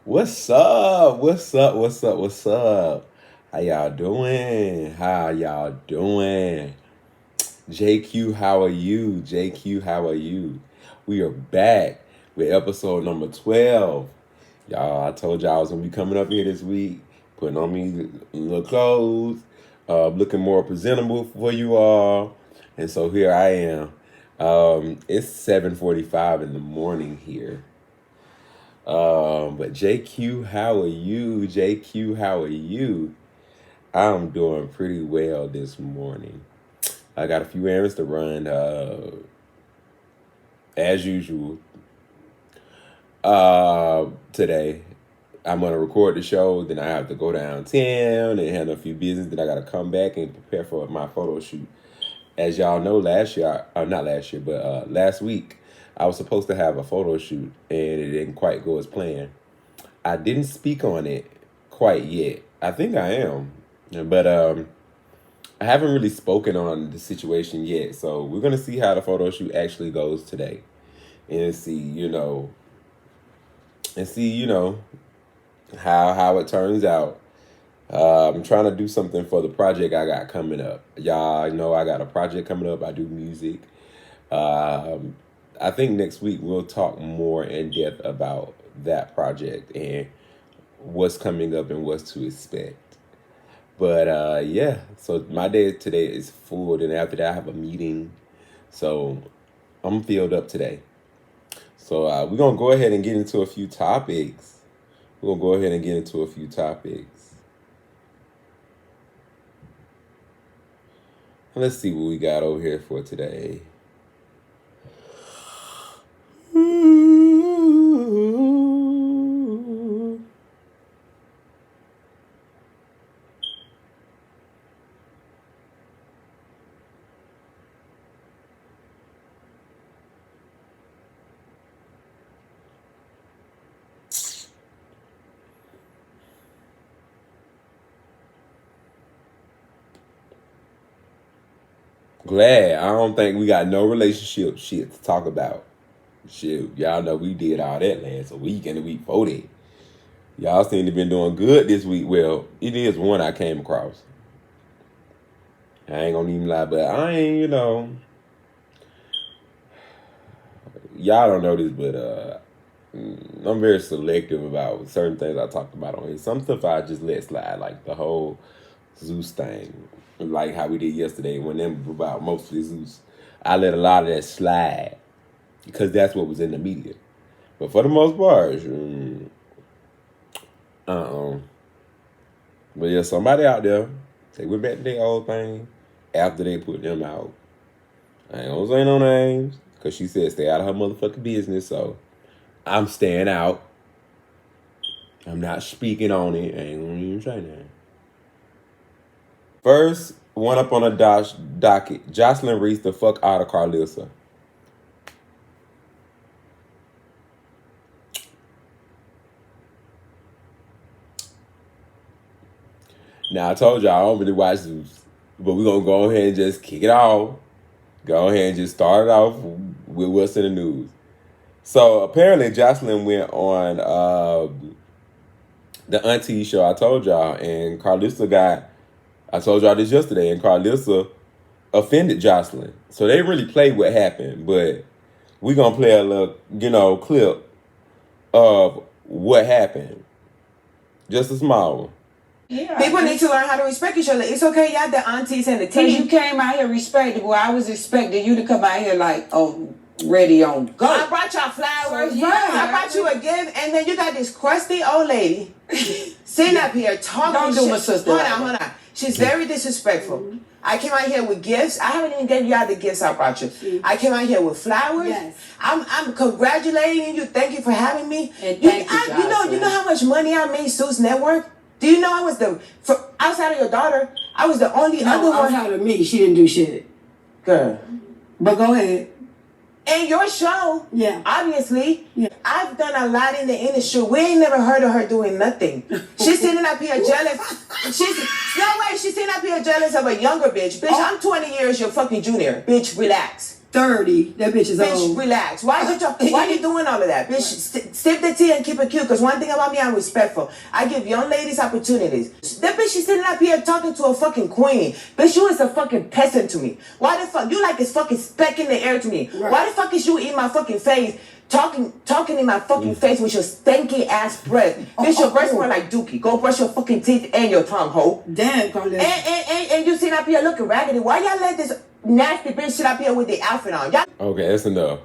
What's up? What's up? What's up? What's up? How y'all doing? How y'all doing? JQ, how are you? JQ, how are you? We are back with episode number 12. Y'all, I told y'all I was going to be coming up here this week, putting on me little clothes, looking more presentable for you all. And so here I am. It's 7:45 in the morning here. But JQ, how are you? JQ, how are you? I'm doing pretty well this morning. I got a few errands to run, as usual. Today, I'm gonna record the show. Then I have to go downtown and handle a few business. Then I gotta come back and prepare for my photo shoot. As y'all know, last week, I was supposed to have a photo shoot, and it didn't quite go as planned. I didn't speak on it quite yet. I think I am, but I haven't really spoken on the situation yet. So we're gonna see how the photo shoot actually goes today, and see how it turns out. I'm trying to do something for the project I got coming up. Y'all know I got a project coming up. I do music. I think next week we'll talk more in depth about that project and what's coming up and what's to expect. But yeah, so my day today is full. Then after that, I have a meeting. So I'm filled up today. So we're going to go ahead and get into a few topics. Let's see what we got over here for today. Glad. I don't think we got no relationship shit to talk about. Shit, y'all know we did all that last week and the week before that. Y'all seem to been doing good this week. Well, it is one I came across. I ain't gonna even lie, but I ain't, y'all don't know this, but I'm very selective about certain things I talked about on here. Some stuff I just let slide, like the whole Zeus thing, like how we did yesterday when them about mostly Zeus. I let a lot of that slide because that's what was in the media. But for the most part, But yeah, somebody out there, they went back to their old thing after they put them out. I ain't gonna say no names because she said stay out of her motherfucking business. So I'm staying out. I'm not speaking on it. I ain't gonna even say that. First one up on the docket. Joseline reached the fuck out of Karlissa. Now, I told y'all I don't really watch Zeus, but we're going to go ahead and just kick it off. Go ahead and just start it off with what's in the news. So, apparently, Joseline went on the Auntie show I told y'all, and Karlissa I told y'all this yesterday, and Karlissa offended Joseline. So, they really played what happened, but we're going to play a little, clip of what happened. Just a small one. Yeah, people need to learn how to respect each other. It's okay, y'all, the aunties and the team. You came out here respectable. I was expecting you to come out here like, ready on go. I brought y'all flowers. So, I brought you a gift, and then you got this crusty old lady sitting up here talking. Don't do my sister. Hold on. She's very disrespectful. Mm-hmm. I came out here with gifts. I haven't even given y'all the gifts I brought you. Mm-hmm. I came out here with flowers. Yes. I'm congratulating you. Thank you for having me. And thank you, you know how much money I made Sue's network? Do you know I was outside of your daughter, I was the only other one. Outside of me, she didn't do shit. Girl. But go ahead. And your show, yeah, obviously, yeah. I've done a lot in the industry. We ain't never heard of her doing nothing. She's sitting up here jealous. She's sitting up here jealous of a younger bitch. Bitch, I'm 20 years your fucking junior. Bitch, relax. 30. That bitch is old. Bitch, relax. Why you doing all of that? Bitch, sip the tea and keep it cute. Because one thing about me, I'm respectful. I give young ladies opportunities. That bitch is sitting up here talking to a fucking queen. Bitch, you is a fucking peasant to me. Why the fuck? You like this fucking speck in the air to me. Right. Why the fuck is you in my fucking face? Talking in my fucking face with your stanky ass breath. Bitch, your breath smell like dookie. Go brush your fucking teeth and your tongue, ho. Damn, Karlissa. And you sitting up here looking raggedy. Why y'all let this nasty bitch sit up here with the outfit on? Y'all. Okay, that's enough.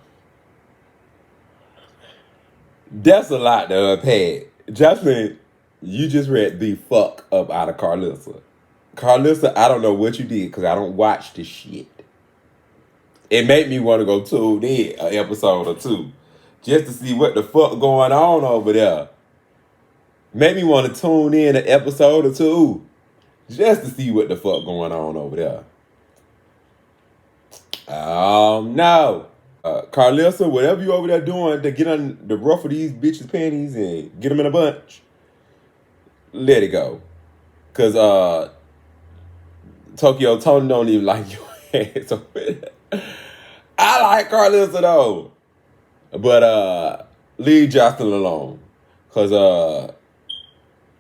That's a lot to unpack. Joseline, you just read the fuck up out of Karlissa. Karlissa, I don't know what you did because I don't watch this shit. It made me want to go tune in an episode or two just to see what the fuck going on over there. Made me want to tune in an episode or two just to see what the fuck going on over there. No. Karlissa, whatever you over there doing to get on the rough of these bitches' panties and get them in a bunch, let it go. Because Tokyo Tony don't even like your ass over there. I like Karlissa though. But leave Joseline alone. Because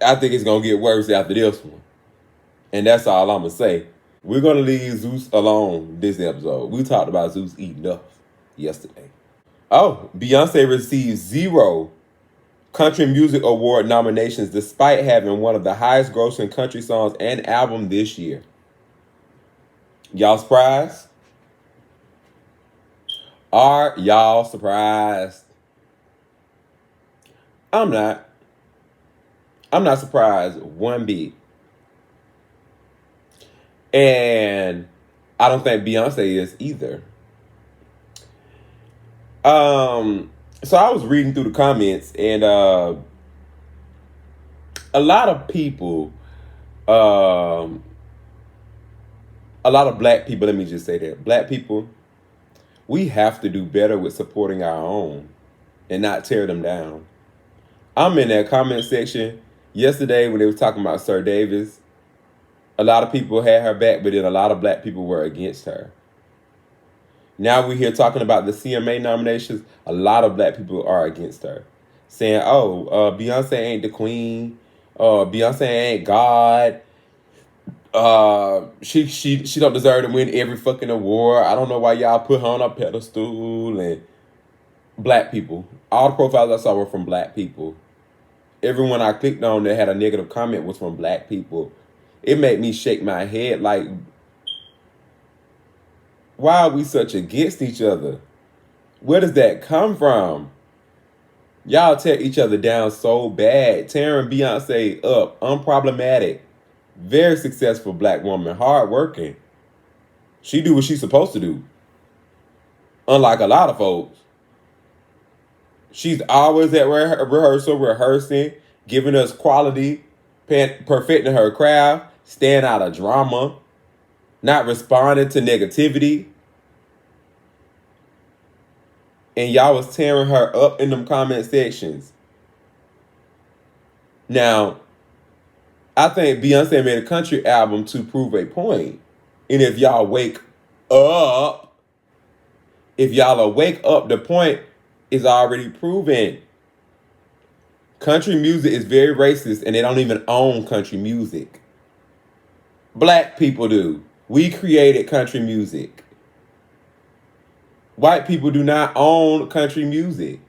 I think it's going to get worse after this one. And that's all I'm going to say. We're going to leave Zeus alone this episode. We talked about Zeus eating up yesterday. Oh, Beyoncé received 0 Country Music Award nominations despite having one of the highest grossing country songs and album this year. Y'all surprised? Are y'all surprised? I'm not. I'm not surprised one bit. And I don't think Beyonce is either. So I was reading through the comments and a lot of people, a lot of black people, let me just say that. Black people, we have to do better with supporting our own and not tear them down. I'm in that comment section yesterday when they were talking about Sir Davis. A lot of people had her back, but then a lot of black people were against her. Now we're here talking about the CMA nominations. A lot of black people are against her, saying, Beyonce ain't the queen. Beyonce ain't God. She don't deserve to win every fucking award. I don't know why y'all put her on a pedestal. And black people. All the profiles I saw were from black people. Everyone I clicked on that had a negative comment was from black people. It made me shake my head like, why are we such against each other? Where does that come from? Y'all tear each other down so bad. Tearing Beyonce up, unproblematic, very successful black woman, hardworking. She do what she's supposed to do. Unlike a lot of folks. She's always at rehearsal, rehearsing, giving us quality, perfecting her craft, staying out of drama, not responding to negativity. And y'all was tearing her up in them comment sections. Now, I think Beyonce made a country album to prove a point. And if y'all wake up, the point is already proven. Country music is very racist and they don't even own country music. Black people do. We created country music. White people do not own country music.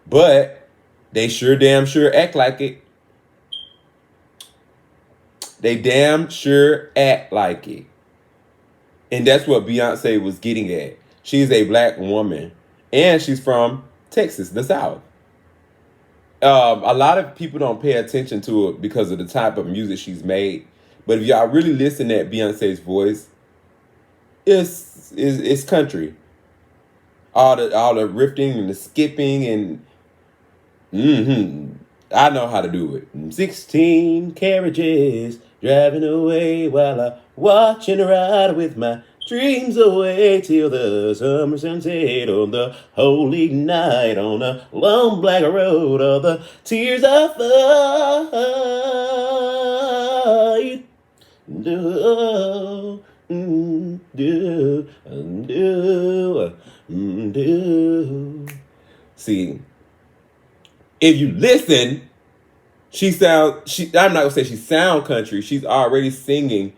But they damn sure act like it. They damn sure act like it. And that's what Beyonce was getting at. She's a black woman. And she's from Texas, the South. A lot of people don't pay attention to it because of the type of music she's made. But if y'all really listen at Beyonce's voice, it's country. All the riffing and the skipping and I know how to do it. 16 carriages driving away while I watching a ride with my dreams away till the summer sunset on the holy night on a long black road of the tears of fight. See, if you listen, I'm not gonna say she sound country. She's already singing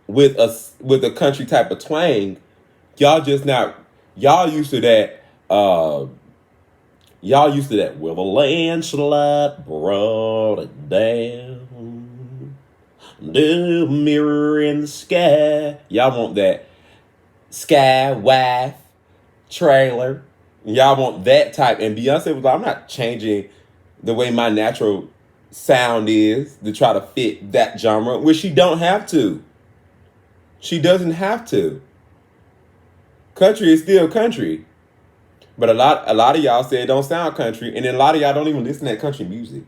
with a country type of twang. Y'all just not y'all used to that. Y'all used to that. Well, the landslide brought it down. The mirror in the sky. Y'all want that sky wife trailer. Y'all want that type. And Beyonce was like, I'm not changing the way my natural sound is to try to fit that genre, which she don't have to. She doesn't have to. Country is still country. But a lot of y'all say it don't sound country, and then a lot of y'all don't even listen to that country music.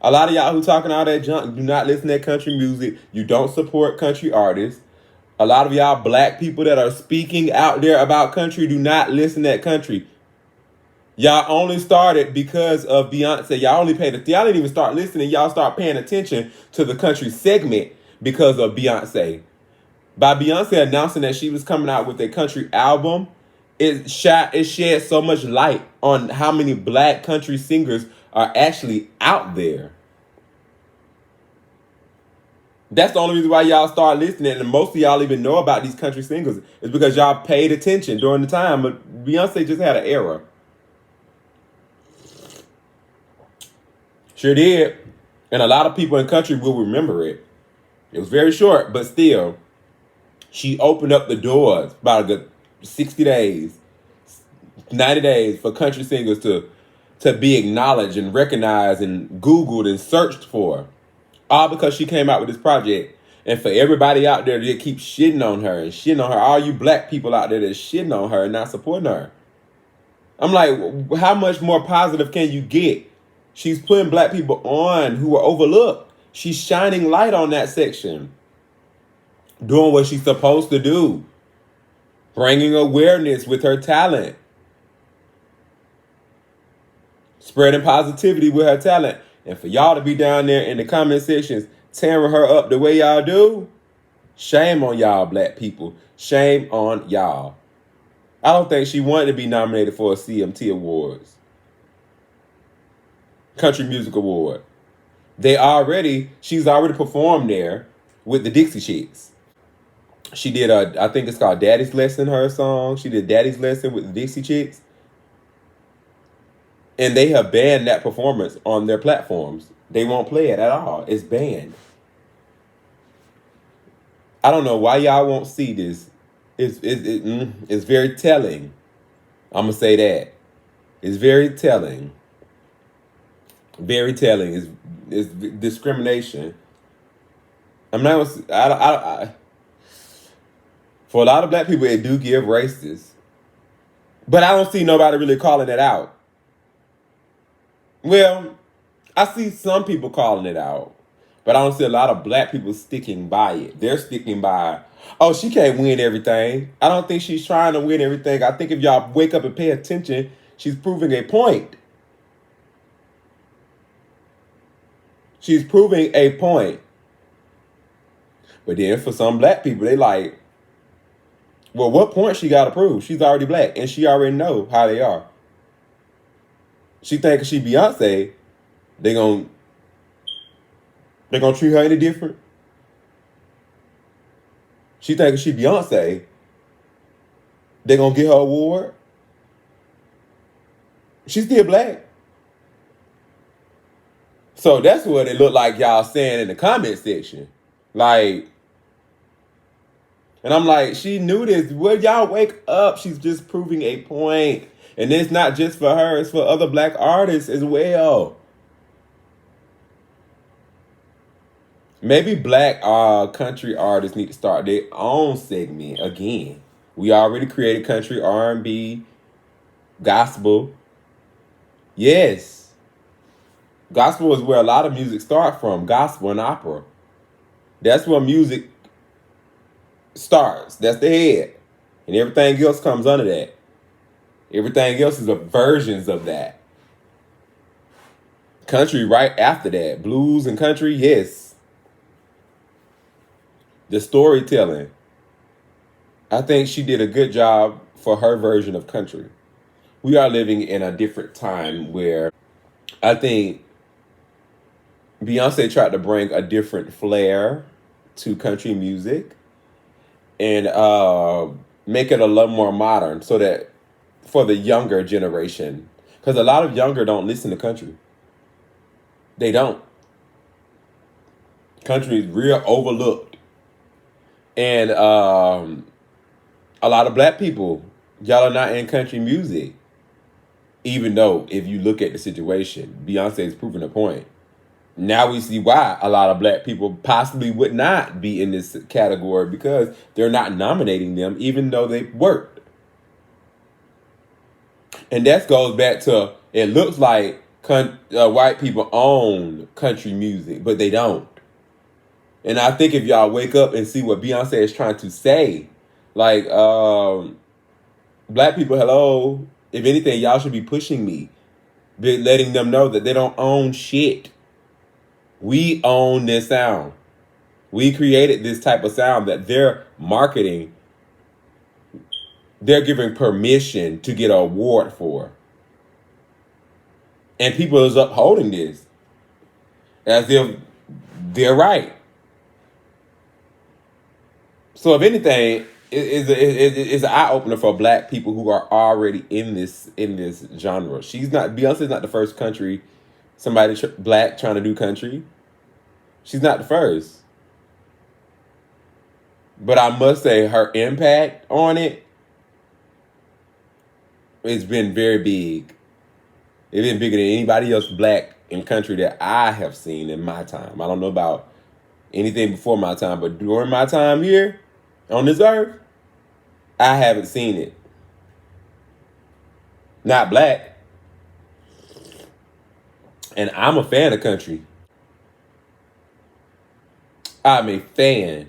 A lot of y'all who talking all that junk do not listen to that country music. You don't support country artists. A lot of y'all black people that are speaking out there about country do not listen to that country. Y'all only started because of Beyonce. Y'all didn't even start listening. Y'all start paying attention to the country segment because of Beyonce. By Beyonce announcing that she was coming out with a country album, it shed so much light on how many black country singers are actually out there. That's the only reason why y'all start listening, and most of y'all even know about these country singers is because y'all paid attention during the time. But Beyonce just had an era. Sure did. And a lot of people in country will remember it. It was very short, but still, she opened up the doors about a good 60 days, 90 days for country singers to be acknowledged and recognized and Googled and searched for. All because she came out with this project. And for everybody out there that keep shitting on her, all you black people out there that's shitting on her and not supporting her. I'm like, how much more positive can you get? She's putting black people on who are overlooked. She's shining light on that section. Doing what she's supposed to do. Bringing awareness with her talent. Spreading positivity with her talent. And for y'all to be down there in the comment sections tearing her up the way y'all do, shame on y'all, black people. Shame on y'all. I don't think she wanted to be nominated for a CMT Awards. Country Music Award. She's already performed there with the Dixie Chicks. She did I think it's called Daddy's Lesson, her song. She did Daddy's Lesson with the Dixie Chicks. And they have banned that performance on their platforms. They won't play it at all. It's banned. I don't know why y'all won't see this. It's very telling. I'm going to say that. It's very telling. Very telling. It's discrimination. I'm not going to... For a lot of black people, it do give racist. But I don't see nobody really calling it out. Well, I see some people calling it out. But I don't see a lot of black people sticking by it. They're sticking by, oh, she can't win everything. I don't think she's trying to win everything. I think if y'all wake up and pay attention, she's proving a point. She's proving a point. But then for some black people, they like, well, what point she got to prove? She's already black, and she already know how they are. She thinks she Beyonce, they gonna treat her any different. She thinks she Beyonce, they gonna get her award. She's still black. So that's what it looked like y'all saying in the comment section. Like, and I'm like, she knew this. Will y'all wake up? She's just proving a point. And it's not just for her, it's for other black artists as well. Maybe black country artists need to start their own segment again. We already created country, R&B, gospel. Yes. Gospel is where a lot of music starts from. Gospel and opera. That's where music starts. That's the head. And everything else comes under that. Everything else is versions of that. Country right after that. Blues and country, yes. The storytelling. I think she did a good job for her version of country. We are living in a different time where I think Beyonce tried to bring a different flair to country music and make it a lot more modern so that for the younger generation, because a lot of younger don't listen to country. They don't. Country is real overlooked. And a lot of black people, y'all are not in country music. Even though if you look at the situation, Beyonce is proving a point. Now we see why a lot of black people possibly would not be in this category because they're not nominating them even though they worked. And that goes back to, it looks like white people own country music, but they don't. And I think if y'all wake up and see what Beyonce is trying to say, like, black people, hello, if anything, y'all should be pushing me, letting them know that they don't own shit. We own this sound. We created this type of sound that they're marketing. They're giving permission to get an award for. And people is upholding this as if they're right. So if anything, it's an eye opener for black people who are already in this genre. Beyonce's not the first country somebody black trying to do country. She's not the first. But I must say her impact on it has been very big. It's been bigger than anybody else black in country that I have seen in my time. I don't know about anything before my time, but during my time here on this earth, I haven't seen it. Not black. And I'm a fan of country. I'm a fan.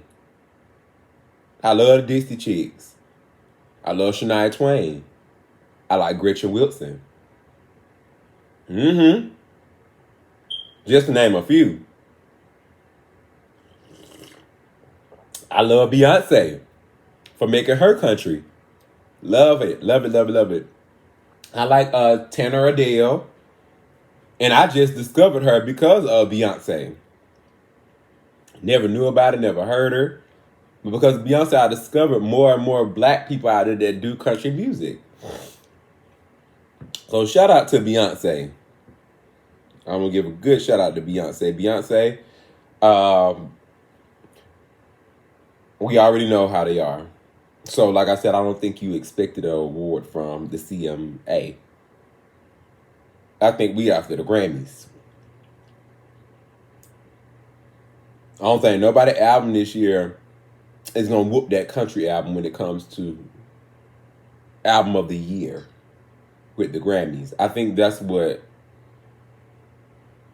I love the Dixie Chicks. I love Shania Twain. I like Gretchen Wilson. Just to name a few. I love Beyonce for making her country. Love it. Love it, love it, love it. I like Tanner Adele. And I just discovered her because of Beyonce. Never knew about it, never heard her. But because of Beyonce, I discovered more and more black people out there that do country music. So shout out to Beyonce. I'm going to give a good shout out to Beyonce. Beyonce, we already know how they are. So like I said, I don't think you expected an award from the CMA. I think we after the Grammys. I don't think nobody album this year is going to whoop that country album when it comes to album of the year with the Grammys. I think that's what...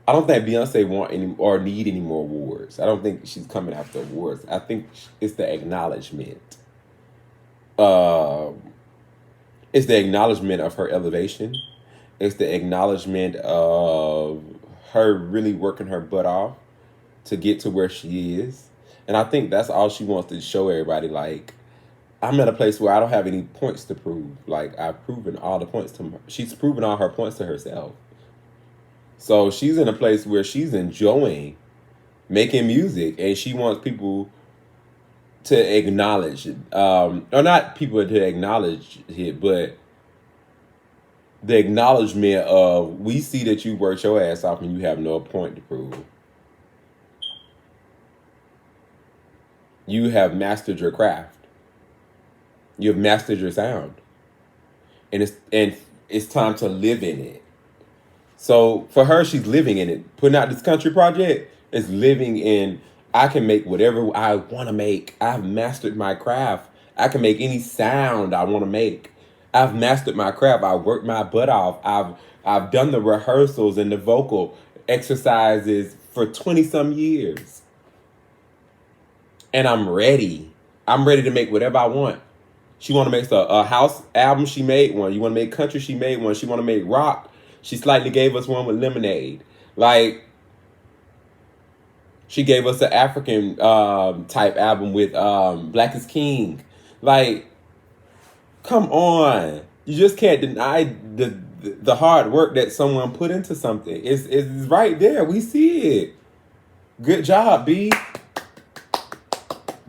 I don't think Beyonce want any or need any more awards. I don't think she's coming after awards. I think it's the acknowledgement. It's the acknowledgement of her elevation. It's the acknowledgement of her really working her butt off to get to where she is. And I think that's all she wants to show everybody. Like, I'm at a place where I don't have any points to prove. Like, I've proven all the points to her. She's proven all her points to herself. So she's in a place where she's enjoying making music, and she wants people to acknowledge it. Or not people to acknowledge it, but the acknowledgement of, we see that you worked your ass off and you have no point to prove. You have mastered your craft. You have mastered your sound. And it's time to live in it. So for her, she's living in it. Putting out this country project is living in, I can make whatever I want to make. I've mastered my craft. I can make any sound I want to make. I've mastered my craft. I worked my butt off. I've done the rehearsals and the vocal exercises for 20-some years. And I'm ready. I'm ready to make whatever I want. She want to make a house album, she made one. You want to make country, she made one. She want to make rock. She slightly gave us one with Lemonade. Like, she gave us an African type album with Black is King. Like, come on. You just can't deny the hard work that someone put into something. It's right there. We see it. Good job, B.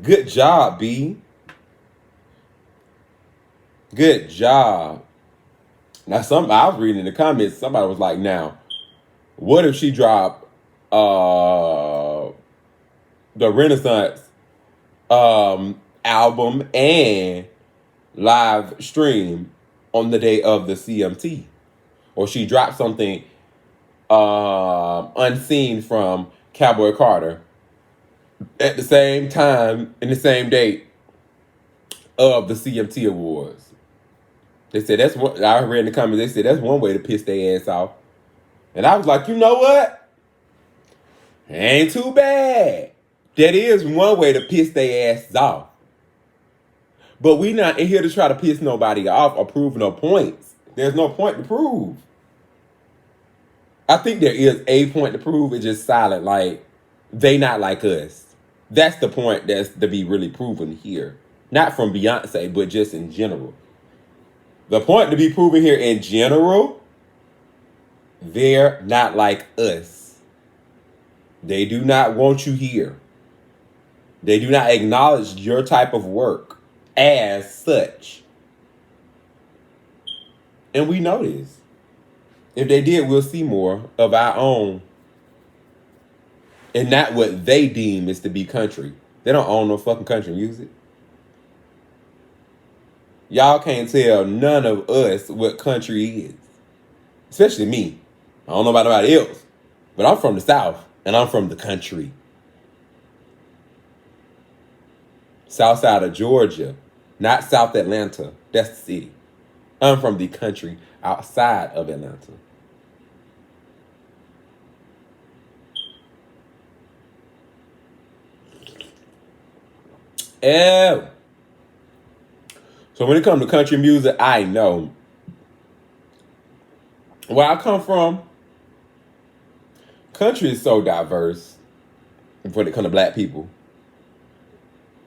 Good job, B. Good job. Now, I was reading in the comments, somebody was like, now, what if she dropped the Renaissance album and live stream on the day of the CMT? Or she dropped something unseen from Cowboy Carter at the same time, in the same date of the CMT Awards. They said that's what I read in the comments. They said that's one way to piss their ass off. And I was like, you know what? Ain't too bad. That is one way to piss their asses off. But we not in here to try to piss nobody off or prove no points. There's no point to prove. I think there is a point to prove. It's just silent. Like, they not like us. That's the point that's to be really proven here. Not from Beyonce, but just in general. The point to be proven here in general, they're not like us. They do not want you here. They do not acknowledge your type of work as such. And we know this. If they did, we'll see more of our own. And not what they deem is to be country. They don't own no fucking country music. Y'all can't tell none of us what country is. Especially me. I don't know about anybody else. But I'm from the South. And I'm from the country. South side of Georgia. Not South Atlanta. That's the city. I'm from the country outside of Atlanta. Oh. So when it comes to country music, I know where I come from. Country is so diverse when it comes to black people.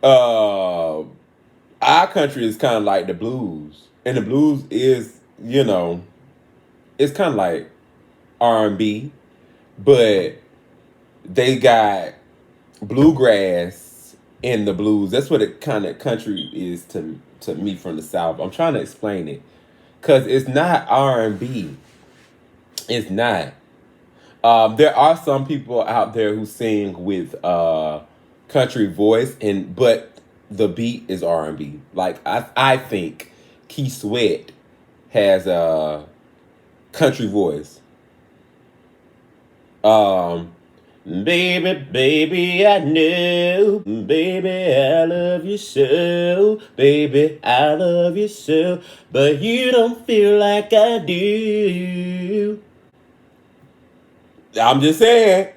Our country is kind of like the blues. And the blues is, it's kind of like R&B. But they got bluegrass in the blues. That's what it kind of country is to me from the South. I'm trying to explain it. Because it's not R&B. It's not. There are some people out there who sing with country voice, but the beat is R&B. Like, I think Keith Sweat has a country voice. Baby, baby, I know. Baby, I love you so. Baby, I love you so. But you don't feel like I do. I'm just saying,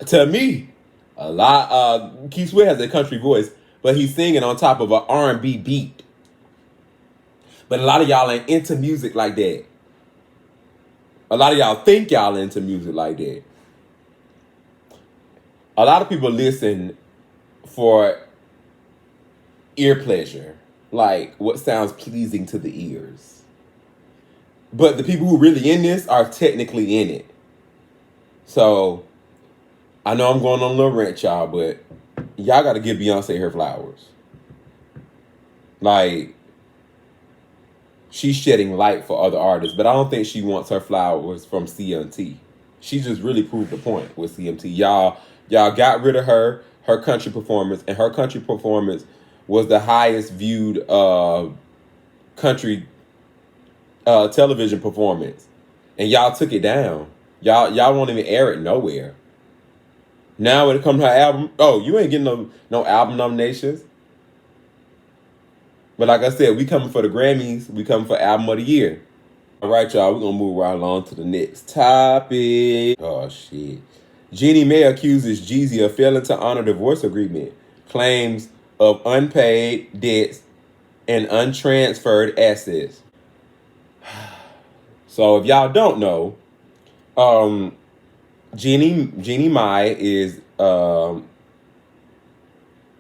to me, Keith Sweat has a country voice, but he's singing on top of an R&B beat. But a lot of y'all ain't into music like that. A lot of y'all think y'all into music like that. A lot of people listen for ear pleasure, like what sounds pleasing to the ears. But the people who really in this are technically in it. So, I know I'm going on a little rant, y'all, but y'all got to give Beyonce her flowers. Like, she's shedding light for other artists, but I don't think she wants her flowers from CMT. She just really proved the point with CMT. Y'all got rid of her country performance, and her country performance was the highest viewed country television performance. And y'all took it down. Y'all won't even air it nowhere. Now when it comes to her album, you ain't getting no album nominations. But like I said, we coming for the Grammys. We coming for album of the year. All right, y'all, we're going to move right along to the next topic. Oh, shit. Jeannie Mae accuses Jeezy of failing to honor divorce agreement. Claims of unpaid debts and untransferred assets. So if y'all don't know, Jeannie Mae is the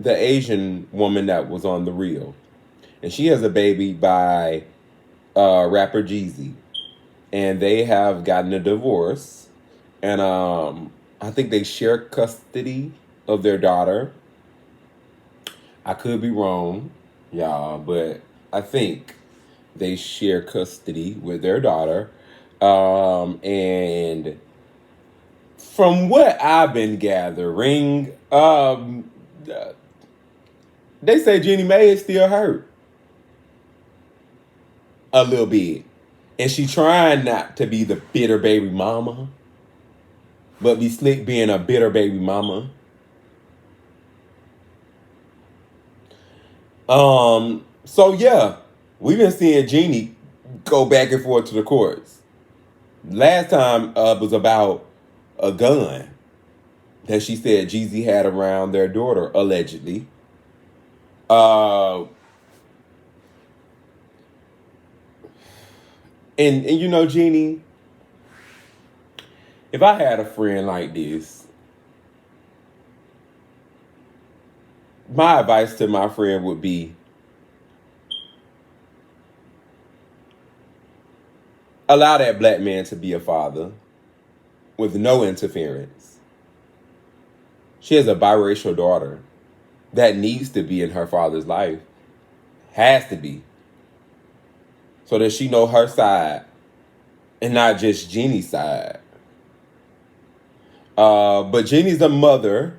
Asian woman that was on The Real. and she has a baby by rapper Jeezy, and they have gotten a divorce, and I think they share custody of their daughter. I could be wrong, y'all, but I think they share custody with their daughter. And from what I've been gathering, they say Jeannie Mae is still hurt a little bit. And she trying not to be the bitter baby mama, but be slick being a bitter baby mama. So yeah, we've been seeing Jeannie go back and forth to the courts. Last time was about a gun that she said Jeezy had around their daughter, allegedly. And you know, Jeannie, if I had a friend like this, my advice to my friend would be, allow that black man to be a father with no interference. She has a biracial daughter that needs to be in her father's life. Has to be. So that she know her side and not just Jeannie's side. But Jeannie's a mother,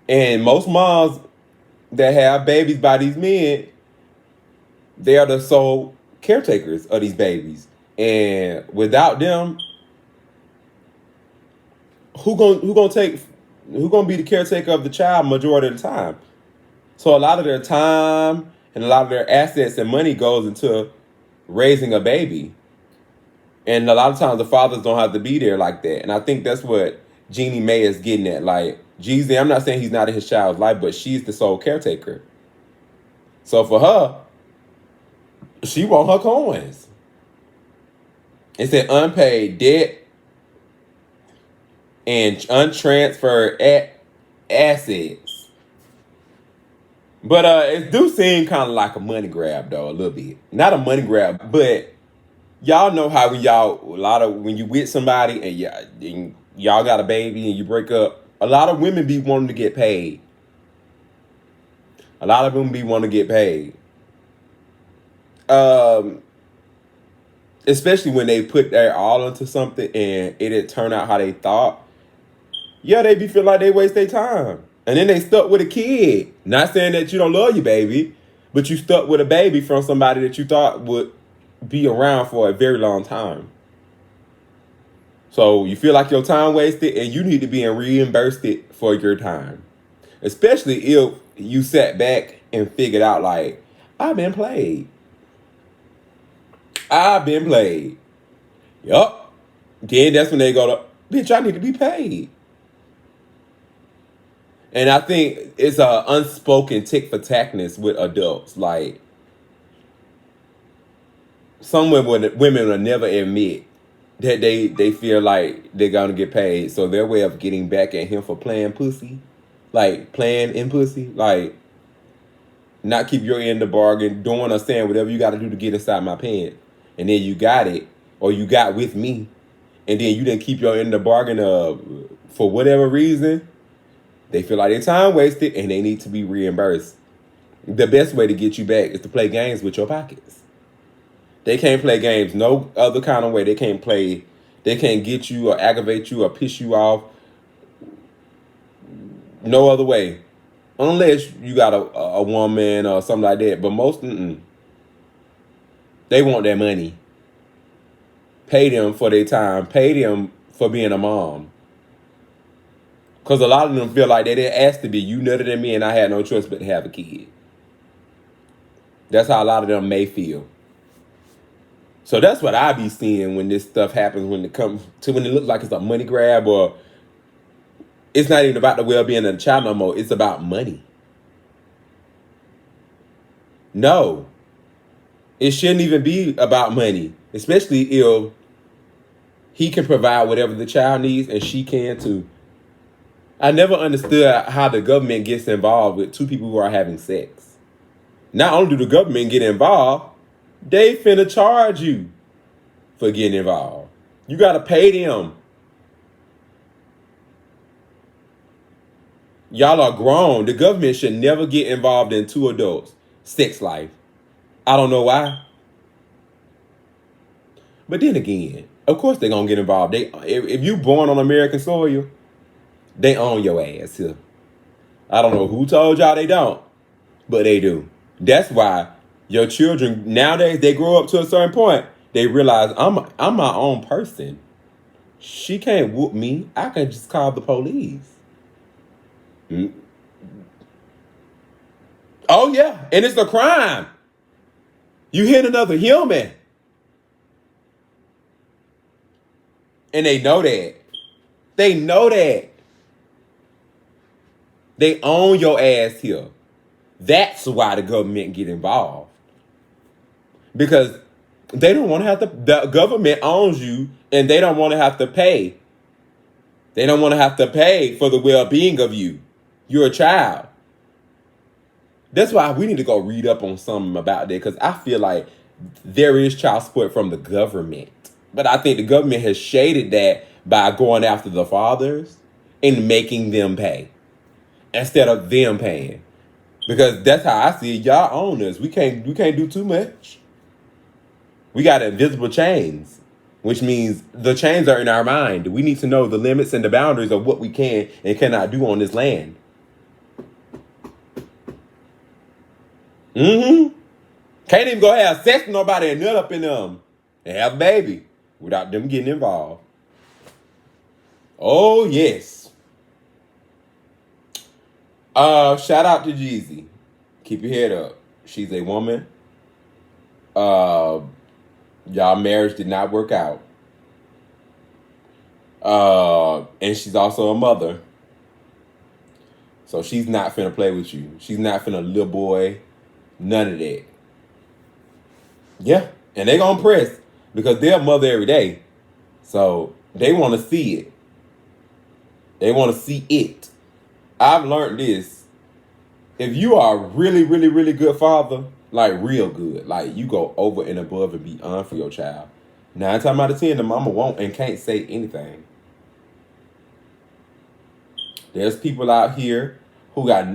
and most moms that have babies by these men, they are the sole caretakers of these babies. And without them, who gonna be the caretaker of the child majority of the time? So a lot of their time and a lot of their assets and money goes into raising a baby. And a lot of times the fathers don't have to be there like that. And I think that's what Jeannie Mae is getting at. Like, Jeezy, I'm not saying he's not in his child's life, but she's the sole caretaker. So for her, she want her coins. It said unpaid debt and untransferred assets. But it do seem kind of like a money grab, though, a little bit. Not a money grab, but y'all know how when you with somebody and y'all got a baby and you break up, a lot of women be wanting to get paid. A lot of them be wanting to get paid. Especially when they put their all into something and it didn't turn out how they thought. Yeah, they be feel like they waste their time. And then they stuck with a kid. Not saying that you don't love your baby, but you stuck with a baby from somebody that you thought would be around for a very long time. So you feel like your time wasted and you need to be reimbursed for your time. Especially if you sat back and figured out, like, I've been played. Yup. Then that's when they go to, bitch, I need to be paid. And I think it's an unspoken tick for tackness with adults. Like, some women will never admit that they feel like they're going to get paid. So their way of getting back at him for playing pussy, like playing in pussy, like not keep your end of the bargain, doing or saying whatever you got to do to get inside my pants. And then you got it, or you got with me, and then you didn't keep your end of the bargain for whatever reason. They feel like their time wasted and they need to be reimbursed. The best way to get you back is to play games with your pockets. They can't play games no other kind of way. They can't get you or aggravate you or piss you off no other way. Unless you got a woman or something like that. But most, they want their money. Pay them for their time. Pay them for being a mom. Because a lot of them feel like they didn't ask to be. You nutted than me and I had no choice but to have a kid. That's how a lot of them may feel. So that's what I be seeing when this stuff happens, when it looks like it's a money grab, or it's not even about the well-being of the child no more. It's about money. No. It shouldn't even be about money, especially if he can provide whatever the child needs and she can too. I never understood how the government gets involved with two people who are having sex. not only do the government get involved, they finna charge you for getting involved. You gotta pay them. Y'all are grown. The government should never get involved in two adults' sex life. I don't know why. But then again, of course they're gonna get involved. If you born on American soil, they own your ass here. I don't know who told y'all they don't, but they do. That's why your children nowadays, they grow up to a certain point, they realize I'm my own person. She can't whoop me. I can just call the police. Mm. Oh yeah, and it's a crime. You hit another human. And they know that. They know that. They own your ass here. That's why the government get involved. Because they don't want to have to, the government owns you and they don't want to have to pay. They don't want to have to pay for the well-being of you. You're a child. That's why we need to go read up on something about that, because I feel like there is child support from the government. But I think the government has shaded that by going after the fathers and making them pay instead of them paying. Because that's how I see it. Y'all own us. We can't do too much. We got invisible chains, which means the chains are in our mind. We need to know the limits and the boundaries of what we can and cannot do on this land. Can't even go have sex with nobody and nut up in them and have a baby without them getting involved. Oh, yes. Shout out to Jeezy. Keep your head up. She's a woman. Y'all marriage did not work out. And she's also a mother. So she's not finna play with you. She's not finna little boy. None of that. Yeah. And they gonna press because they're a mother every day. So they want to see it. They want to see it. I've learned this. If you are a really, really, really good father, like real good, like you go over and above and beyond for your child, 9 times out of 10, the mama won't and can't say anything. There's people out here who got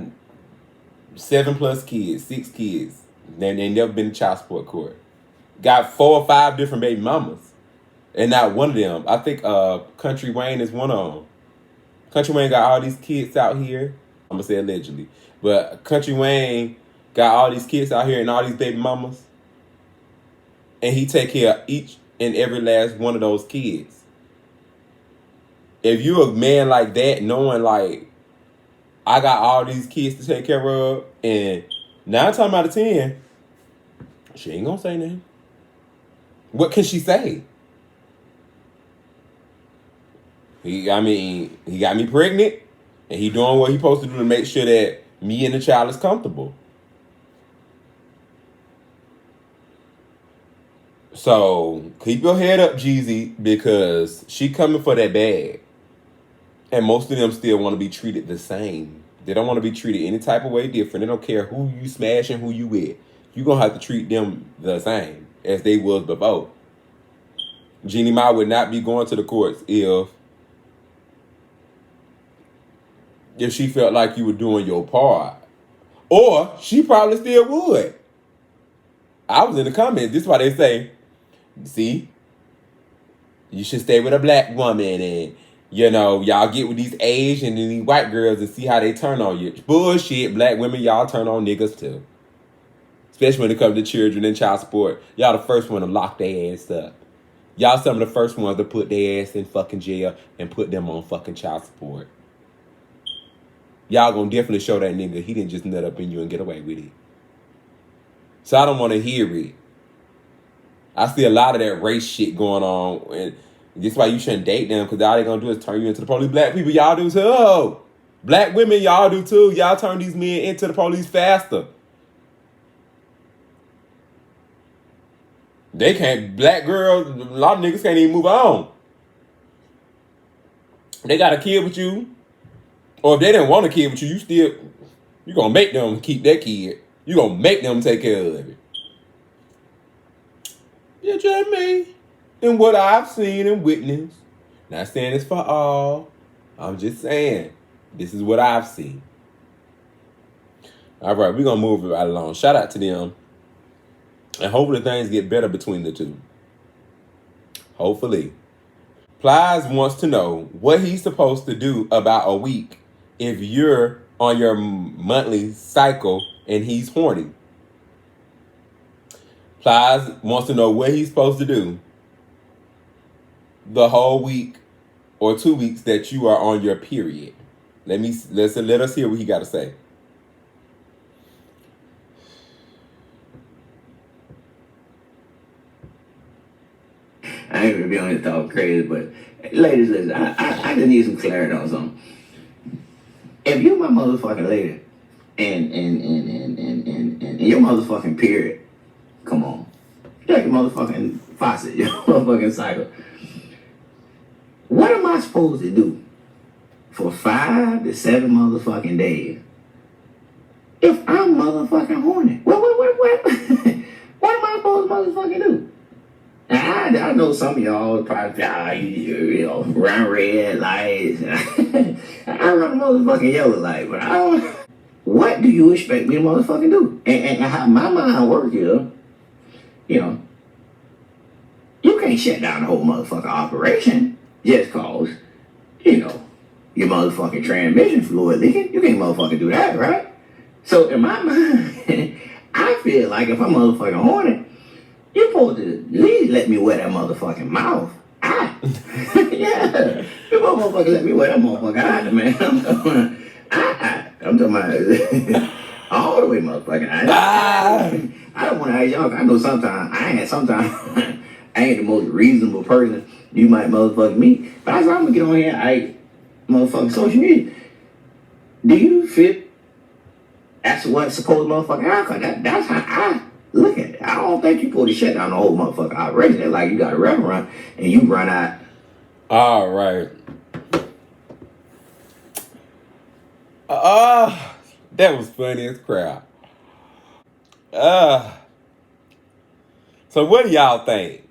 7+ kids, 6 kids. They never been to child support court. Got 4 or 5 different baby mamas. And not one of them. I think Country Wayne is one of them. Country Wayne got all these kids out here. I'm going to say allegedly. But Country Wayne got all these kids out here and all these baby mamas. And he take care of each and every last one of those kids. If you're a man like that, knowing like, I got all these kids to take care of, and 9 times out of 10, she ain't gonna say nothing. What can she say? He got me pregnant, and he doing what he supposed to do to make sure that me and the child is comfortable. So keep your head up, Jeezy, because she coming for that bag. And most of them still want to be treated the same. They don't want to be treated any type of way different. They don't care who you smash and who you with. You're going to have to treat them the same as they was before. Jeannie Mai would not be going to the courts if she felt like you were doing your part. Or she probably still would. I was in the comments. This is why they say, see, you should stay with a black woman and, you know, y'all get with these Asian and these white girls and see how they turn on you. Bullshit. Black women, y'all turn on niggas too. Especially when it comes to children and child support. Y'all the first one to lock their ass up. Y'all some of the first ones to put their ass in fucking jail and put them on fucking child support. Y'all gonna definitely show that nigga he didn't just nut up in you and get away with it. So I don't want to hear it. I see a lot of that race shit going on, and this is why you shouldn't date them, because all they gonna do is turn you into the police. Black people, y'all do too. Black women, y'all do too. Y'all turn these men into the police faster. They can't, black girls, a lot of niggas can't even move on. They got a kid with you, or if they didn't want a kid with you, you gonna make them keep that kid. You gonna make them take care of it. Yeah, just me. And what I've seen and witnessed. Not saying it's for all. I'm just saying this is what I've seen. All right, we're gonna move it right along. Shout out to them. And hopefully things get better between the two. Hopefully. Plies wants to know what he's supposed to do about a week if you're on your monthly cycle and he's horny. Plies wants to know what he's supposed to do the whole week or 2 weeks that you are on your period. Let us hear what he got to say. I ain't gonna be on here talking crazy, but ladies, listen, I just need some clarity on something. If you're my motherfucking lady and your motherfucking period, come on. Check your motherfucking faucet, your motherfucking cycle. What am I supposed to do for 5 to 7 motherfucking days if I'm motherfucking horny? What? What am I supposed to motherfucking do? I know some of y'all probably, you know, run red lights. I run motherfucking yellow light, but I don't. What do you expect me to motherfucking do? And how my mind works here, you know, you can't shut down the whole motherfucking operation just cause, you know, your motherfucking transmission fluid leaking. You can't motherfucking do that, right? So in my mind, I feel like if I'm motherfucking horny, you're supposed to at least let me wear that motherfucking mouth. Yeah. You motherfucker let me wear that motherfucking eye, man. I'm talking about all the way motherfucking eye. I don't want to ask y'all. I know sometimes I ain't the most reasonable person you might motherfucking meet. But I'm gonna get on here, motherfucking social media. Do you fit? That's what supposed motherfucking alcohol. That's how I look at it. I don't think you supposed to shut down the whole motherfucking operation. It's like you got a restaurant and you run out. All right. That was funny as crap. So what do y'all think?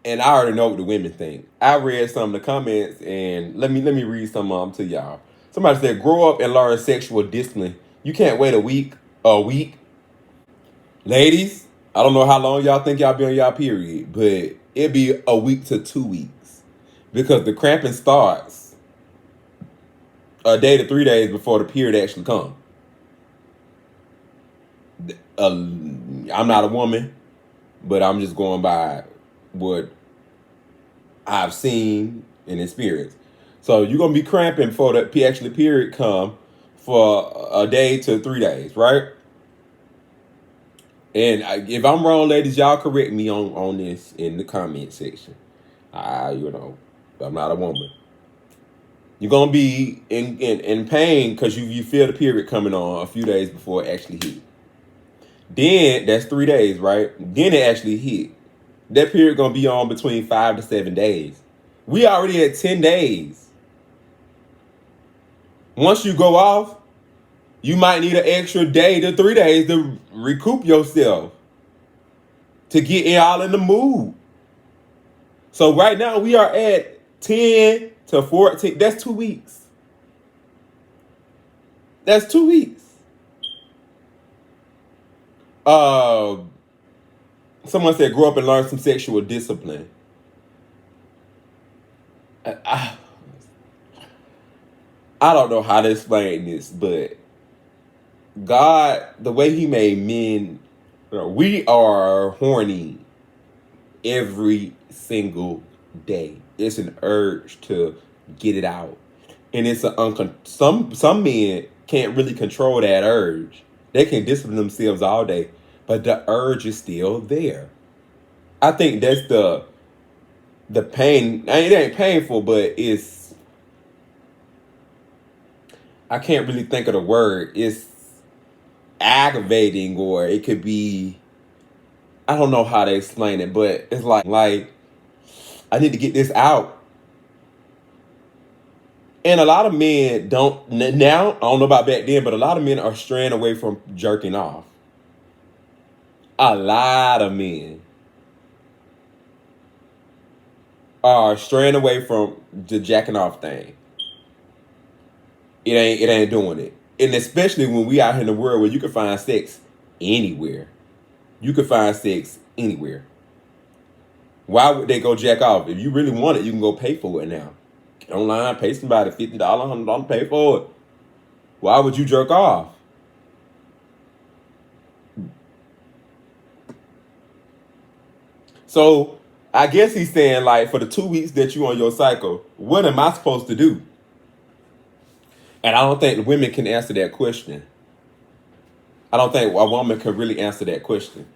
And I already know what the women think. I read some of the comments and let me read some of them to y'all. Somebody said, grow up and learn sexual discipline. You can't wait a week. Ladies, I don't know how long y'all think y'all be on y'all period, but it'd be a week to 2 weeks. Because the cramping starts a day to 3 days before the period actually comes. I'm not a woman, but I'm just going by what I've seen and experienced. So you're going to be cramping for the actually period come for a day to 3 days, right? And if I'm wrong, ladies, y'all correct me on this in the comment section. You know, I'm not a woman. You're going to be in pain because you feel the period coming on a few days before it actually hit. Then, that's 3 days, right? Then it actually hit. That period going to be on between 5 to 7 days. We already at 10 days. Once you go off, you might need an extra day to 3 days to recoup yourself. To get all in the mood. So right now, we are at 10 to 14. That's 2 weeks. That's 2 weeks. Someone said, grow up and learn some sexual discipline. I don't know how to explain this, but God, the way He made men, we are horny every single day. It's an urge to get it out, and it's some men can't really control that urge. They can discipline themselves all day, but the urge is still there. I think that's the pain. It ain't painful, but it's, I can't really think of the word. It's aggravating, or it could be, I don't know how to explain it, but it's like I need to get this out. And a lot of men don't, now, I don't know about back then, but a lot of men are straying away from jerking off. a lot of men are straying away from the jacking off thing. It ain't doing it. And especially when we out here in the world where you can find sex anywhere. You can find sex anywhere. Why would they go jack off? If you really want it, you can go pay for it now. Get online, pay somebody $50, $100, pay for it. Why would you jerk off? So I guess he's saying, like, for the 2 weeks that you on your cycle, what am I supposed to do? And I don't think women can answer that question. I don't think a woman can really answer that question.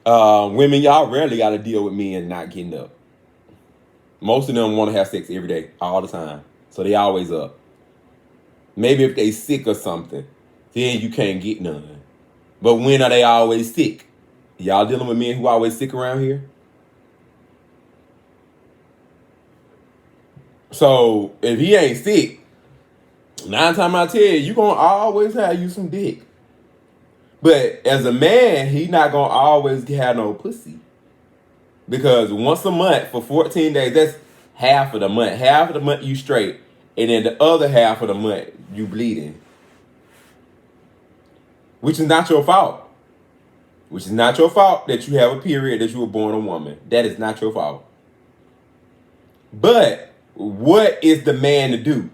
Women, y'all rarely got to deal with men not getting up. Most of them want to have sex every day, all the time. So they always up. Maybe if they sick or something, then you can't get none. But when are they always sick? Y'all dealing with men who always sick around here? So if he ain't sick, 9 times out of 10, you gonna always have you some dick. But as a man, he not gonna always have no pussy. Because once a month for 14 days, that's half of the month. Half of the month you straight. And then the other half of the month you bleeding. Which is not your fault. Which is not your fault that you have a period, that you were born a woman. That is not your fault. But what is the man to do?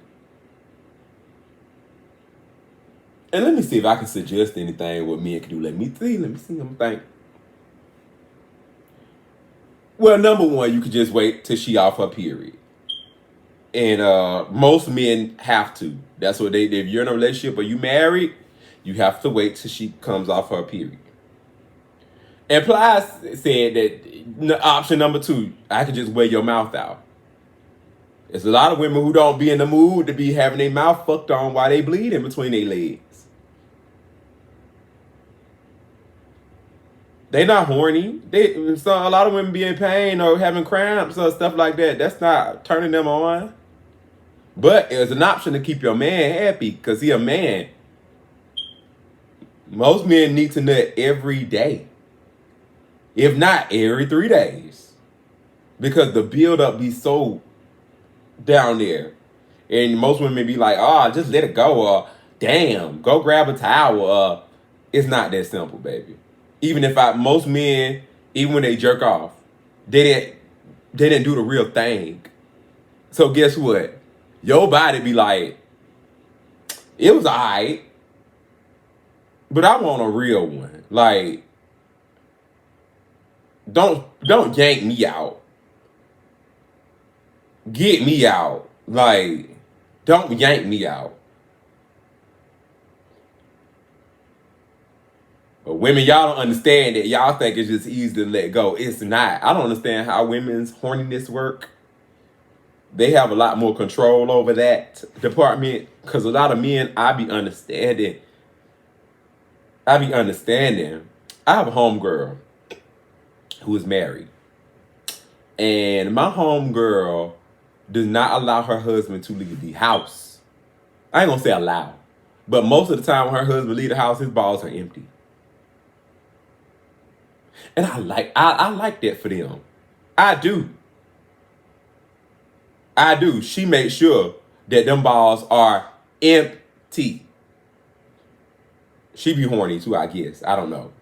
And let me see if I can suggest anything what men can do. Let me see. I'm think. Well, number one, you could just wait till she off her period. And most men have to. That's what if you're in a relationship or you married, you have to wait till she comes off her period. And Plies said that option number 2, I could just wear your mouth out. There's a lot of women who don't be in the mood to be having their mouth fucked on while they bleed in between their legs. They not horny. So a lot of women be in pain or having cramps or stuff like that. That's not turning them on. But it's an option to keep your man happy because he a man. Most men need to nut every day. If not, every 3 days. Because the buildup be so down there. And most women be like, oh, just let it go. Or, damn, go grab a towel. It's not that simple, baby. Even if most men, even when they jerk off, they didn't do the real thing. So guess what? Your body be like, it was alright, but I want a real one. Like, don't yank me out. Get me out. Like, don't yank me out. But women, y'all don't understand that. Y'all think it's just easy to let go. It's not. I don't understand how women's horniness work. They have a lot more control over that department. Because a lot of men, I be understanding. I have a homegirl who is married. And my homegirl does not allow her husband to leave the house. I ain't gonna say allow. But most of the time when her husband leave the house, his balls are empty. And I like that for them. I do. She makes sure that them balls are empty. She be horny too, I guess. I don't know.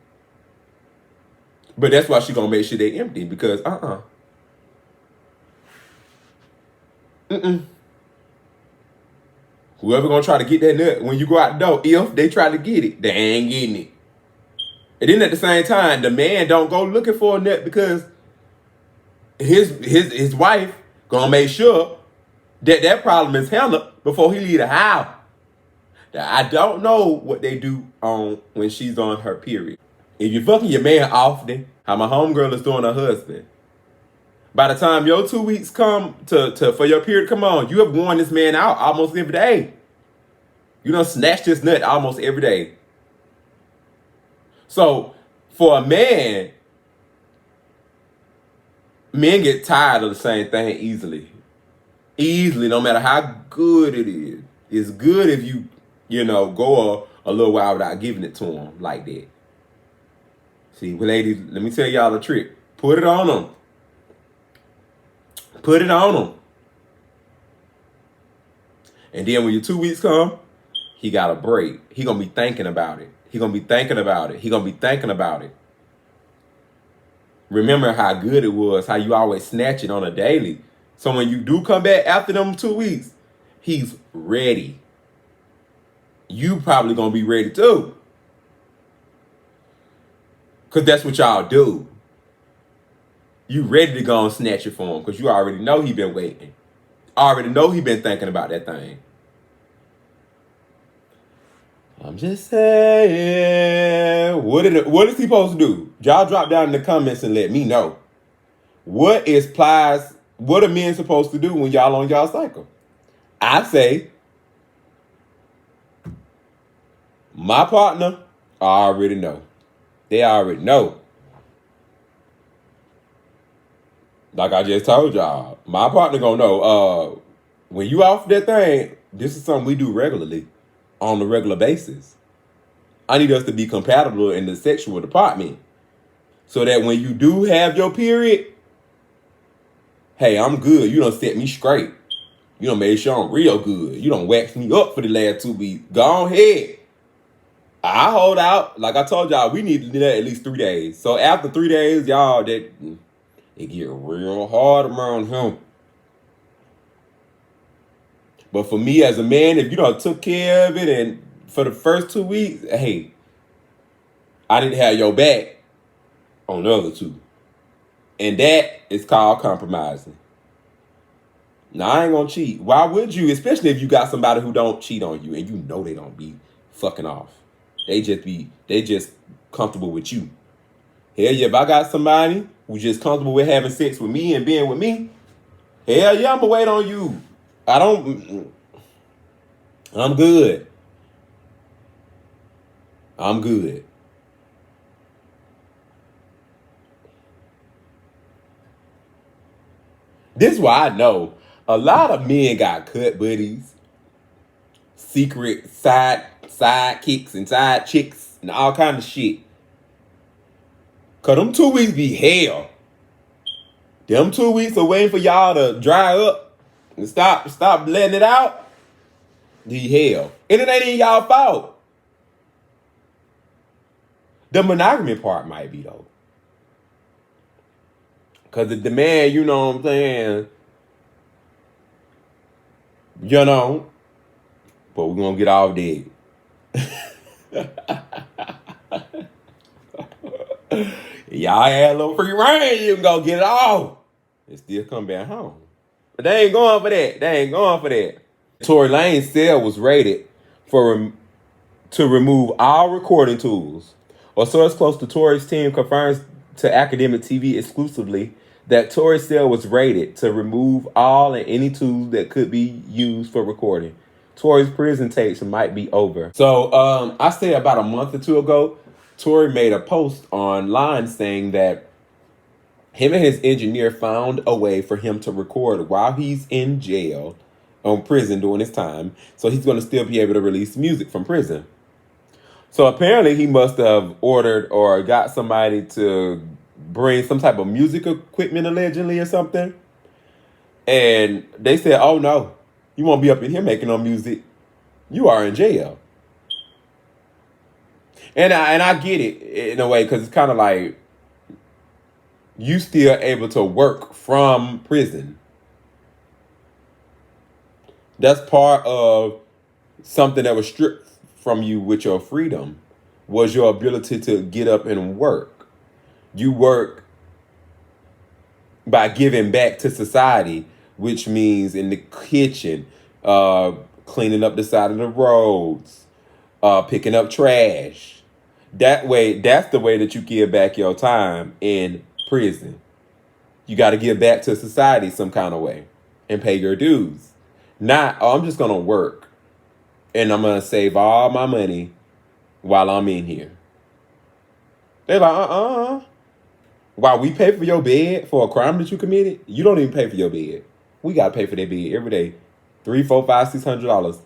But that's why she gonna make sure they empty. Because whoever gonna try to get that nut when you go out the door, if they try to get it, they ain't getting it. And then at the same time, the man don't go looking for a nut because his wife gonna make sure that problem is handled before he leave the house. Now, I don't know what they do on when she's on her period. If you're fucking your man often, how my homegirl is doing her husband, by the time your 2 weeks come for your period to come on, you have worn this man out almost every day. You done snatched this nut almost every day. So, for a man, men get tired of the same thing easily. Easily, no matter how good it is. It's good if you go a little while without giving it to him like that. See, ladies, let me tell y'all the trick. Put it on them. Put it on them. And then when your 2 weeks come, he got a break. He gonna be thinking about it. He gonna be thinking about it. He gonna be thinking about it. Remember how good it was, how you always snatch it on a daily. So when you do come back after them 2 weeks, he's ready. You probably gonna be ready too. Because that's what y'all do. You ready to go and snatch it for him because you already know he been waiting. Already know he been thinking about that thing. I'm just saying, what is he supposed to do? Y'all drop down in the comments and let me know. What are men supposed to do when y'all on y'all cycle? I say, my partner, I already know. They already know. Like I just told y'all, my partner gonna know, when you off that thing, this is something we do regularly, on a regular basis. I need us to be compatible in the sexual department. So that when you do have your period, hey, I'm good. You done set me straight. You done made sure I'm real good. You done waxed me up for the last 2 weeks. Go ahead. I hold out. Like I told y'all, we need to do that at least 3 days. So after 3 days, y'all, it get real hard around him. But for me as a man, if you done took care of it and for the first 2 weeks, hey, I didn't have your back on the other 2. And that is called compromising. Now, I ain't gonna cheat. Why would you? Especially if you got somebody who don't cheat on you and you know they don't be fucking off. They just comfortable with you. Hell yeah, if I got somebody who's just comfortable with having sex with me and being with me, hell yeah, I'm gonna wait on you. I'm good. I'm good. This is why I know a lot of men got cut buddies, secret side kicks and side chicks and all kind of shit. Cause them 2 weeks be hell. Them 2 weeks of waiting for y'all to dry up and stop letting it out. Be hell. And it ain't even y'all fault. The monogamy part might be though. Cause the man, you know what I'm saying, you know, but we're gonna get all dead. Y'all had a little free reign, you can go get it all and still come back home. But they ain't going for that. Tory Lane's cell was raided to remove all recording tools. A source close to Tory's team confirms to Academic TV exclusively that Tory's cell was raided to remove all and any tools that could be used for recording. Tory's prison tapes might be over. So I said about a month or 2 ago, Tory made a post online saying that him and his engineer found a way for him to record while he's in jail, prison during his time. So he's going to still be able to release music from prison. So apparently he must have ordered or got somebody to bring some type of music equipment allegedly or something. And they said, oh no, you won't be up in here making no music. You are in jail. And I get it in a way because it's kind of like you still able to work from prison. That's part of something that was stripped from you with your freedom was your ability to get up and work. You work by giving back to society, which means in the kitchen, cleaning up the side of the roads, picking up trash. That way, that's the way that you give back your time in prison. You got to give back to society some kind of way and pay your dues. Not, oh, I'm just going to work and I'm going to save all my money while I'm in here. They're like, While we pay for your bed for a crime that you committed, you don't even pay for your bed. We got to pay for that bed every day. $300, $400, $500, $600.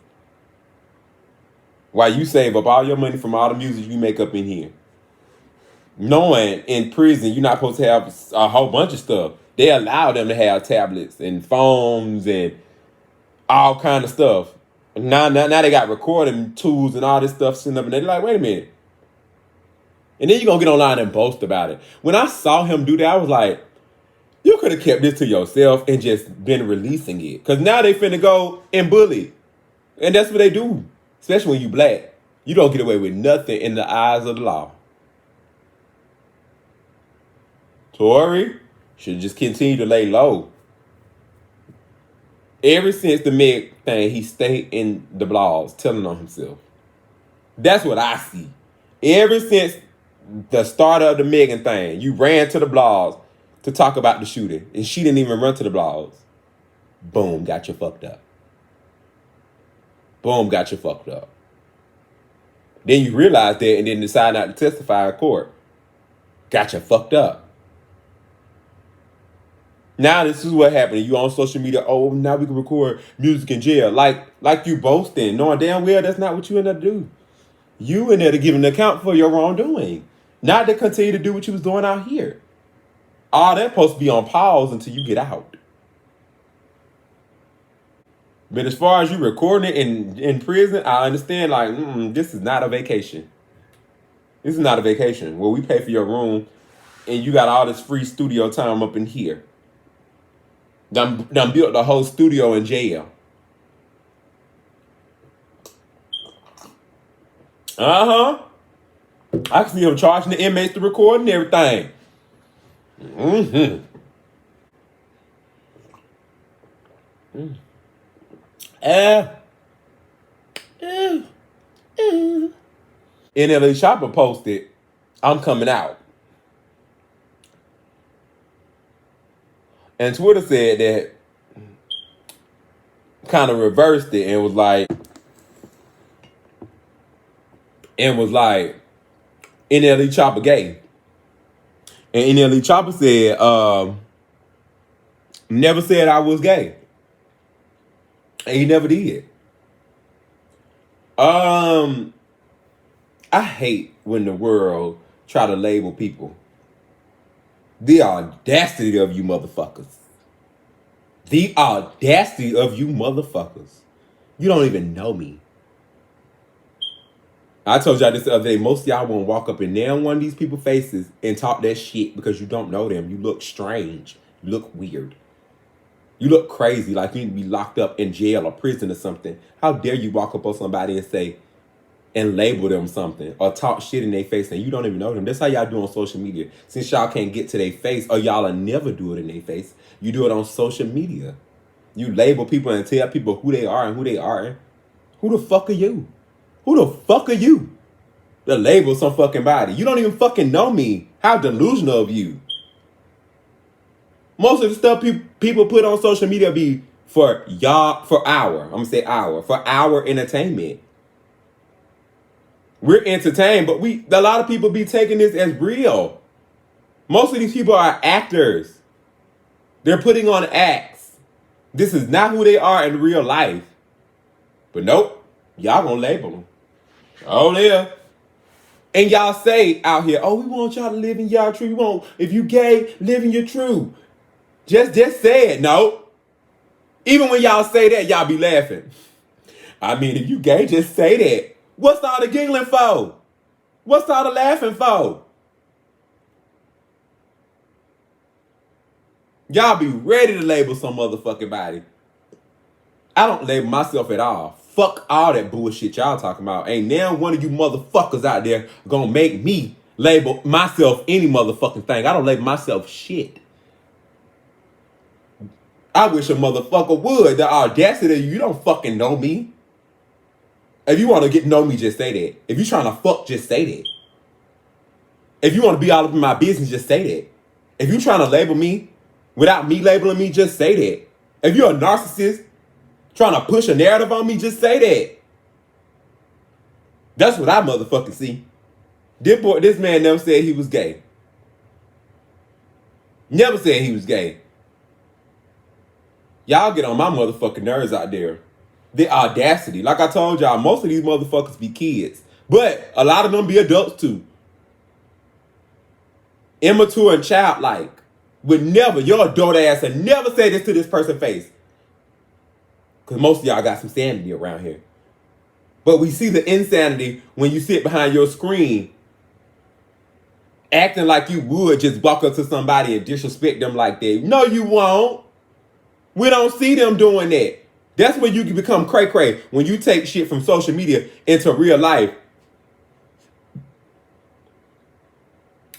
While you save up all your money from all the music you make up in here. Knowing in prison you're not supposed to have a whole bunch of stuff. They allow them to have tablets and phones and all kind of stuff. Now they got recording tools and all this stuff sitting up, and they're like, wait a minute. And then you're going to get online and boast about it. When I saw him do that, I was like, you could have kept this to yourself and just been releasing it. Because now they finna go and bully. And that's what they do. Especially when you black. You don't get away with nothing in the eyes of the law. Tory should just continue to lay low. Ever since the Meg thing, he stayed in the blogs telling on himself. That's what I see. Ever since the start of the Megan thing, you ran to the blogs to talk about the shooting, and she didn't even run to the blogs. Boom, got you fucked up. Boom, got you fucked up. Then you realize that and then decide not to testify in court. Got you fucked up. Now this is what happened. You on social media, oh, now we can record music in jail. Like you boasting, knowing damn well that's not what you end up doing. You in there to give an account for your wrongdoing. Not to continue to do what you was doing out here. All that's supposed to be on pause until you get out. But as far as you recording it in prison, I understand, like, this is not a vacation. This is not a vacation where we pay for your room and you got all this free studio time up in here. Done built the whole studio in jail. I can see him charging the inmates to record and everything. NLE Choppa posted, I'm coming out. And Twitter said that, kind of reversed it and was like, NLE Choppa gay. And NLE Choppa said, never said I was gay. And he never did. I hate when the world try to label people. The audacity of you motherfuckers. The audacity of you motherfuckers. You don't even know me. I told y'all this the other day. Most of y'all won't walk up in there one of these people's faces and talk that shit because you don't know them. You look strange. You look weird. You look crazy, like you need to be locked up in jail or prison or something. How dare you walk up on somebody and say, and label them something or talk shit in their face and you don't even know them. That's how y'all do on social media. Since y'all can't get to their face or y'all will never do it in their face, you do it on social media. You label people and tell people who they are and who they aren't. Who the fuck are you? Who the fuck are you to label some fucking body? You don't even fucking know me. How delusional of you. Most of the stuff people put on social media be for y'all, for our entertainment. We're entertained, but a lot of people be taking this as real. Most of these people are actors. They're putting on acts. This is not who they are in real life. But nope, y'all gonna label them. Oh yeah. And y'all say out here, oh, we want y'all to live in y'all truth. If you gay, live in your truth. Just say it. No. Even when y'all say that, y'all be laughing. I mean, if you gay, just say that. What's all the giggling for? What's all the laughing for? Y'all be ready to label some motherfucking body. I don't label myself at all. Fuck all that bullshit y'all talking about. Ain't now one of you motherfuckers out there gonna make me label myself any motherfucking thing. I don't label myself shit. I wish a motherfucker would. The audacity of you don't fucking know me. If you want to get to know me, just say that. If you trying to fuck, just say that. If you want to be all up in my business, just say that. If you trying to label me without me labeling me, just say that. If you're a narcissist trying to push a narrative on me, just say that. That's what I motherfucking see. This man never said he was gay. Never said he was gay. Y'all get on my motherfucking nerves out there. the audacity. Like I told y'all, most of these motherfuckers be kids. But a lot of them be adults too. Immature and childlike. Would never, your adult ass would never say this to this person's face. Because most of y'all got some sanity around here. But we see the insanity when you sit behind your screen acting like you would just walk up to somebody and disrespect them like that. No, you won't. We don't see them doing that. That's when you can become cray-cray. When you take shit from social media into real life.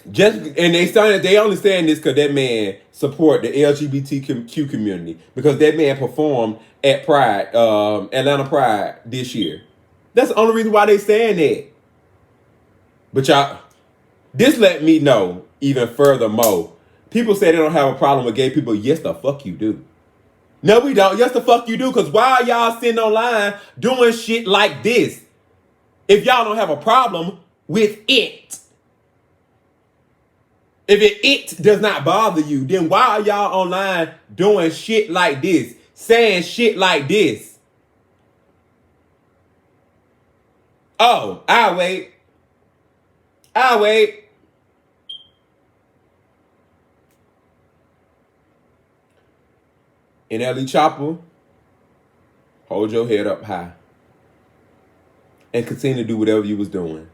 They only saying this because that man support the LGBTQ community. Because that man performed at Pride, Atlanta Pride this year. That's the only reason why they saying that. But y'all, this let me know even furthermore. People say they don't have a problem with gay people. Yes, the fuck you do. No, we don't. Yes, the fuck you do. Because why are y'all sitting online doing shit like this? If y'all don't have a problem with it. If it does not bother you, then why are y'all online doing shit like this? Saying shit like this? Oh, I'll wait. In LE Choppa, hold your head up high. And continue to do whatever you was doing.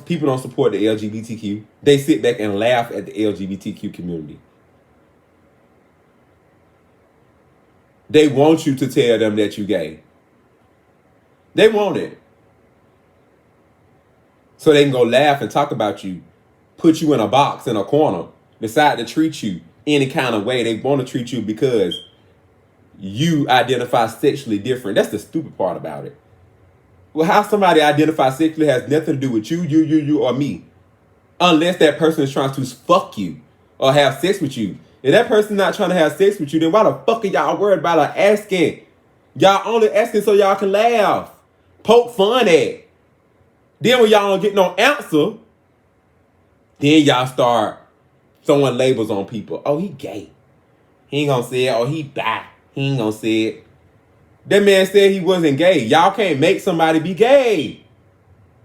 People don't support the LGBTQ. They sit back and laugh at the LGBTQ community. They want you to tell them that you gay. They want it. So they can go laugh and talk about you, put you in a box, in a corner, decide to treat you any kind of way. They want to treat you because you identify sexually different. That's the stupid part about it. Well, how somebody identifies sexually has nothing to do with you, or me. Unless that person is trying to fuck you or have sex with you. If that person's not trying to have sex with you, then why the fuck are y'all worried about asking? Y'all only asking so y'all can laugh. Poke fun at. Then when y'all don't get no answer, then y'all start throwing labels on people. Oh, he gay. He ain't gonna say it. Oh, he bi. He ain't gonna say it. That man said he wasn't gay. Y'all can't make somebody be gay.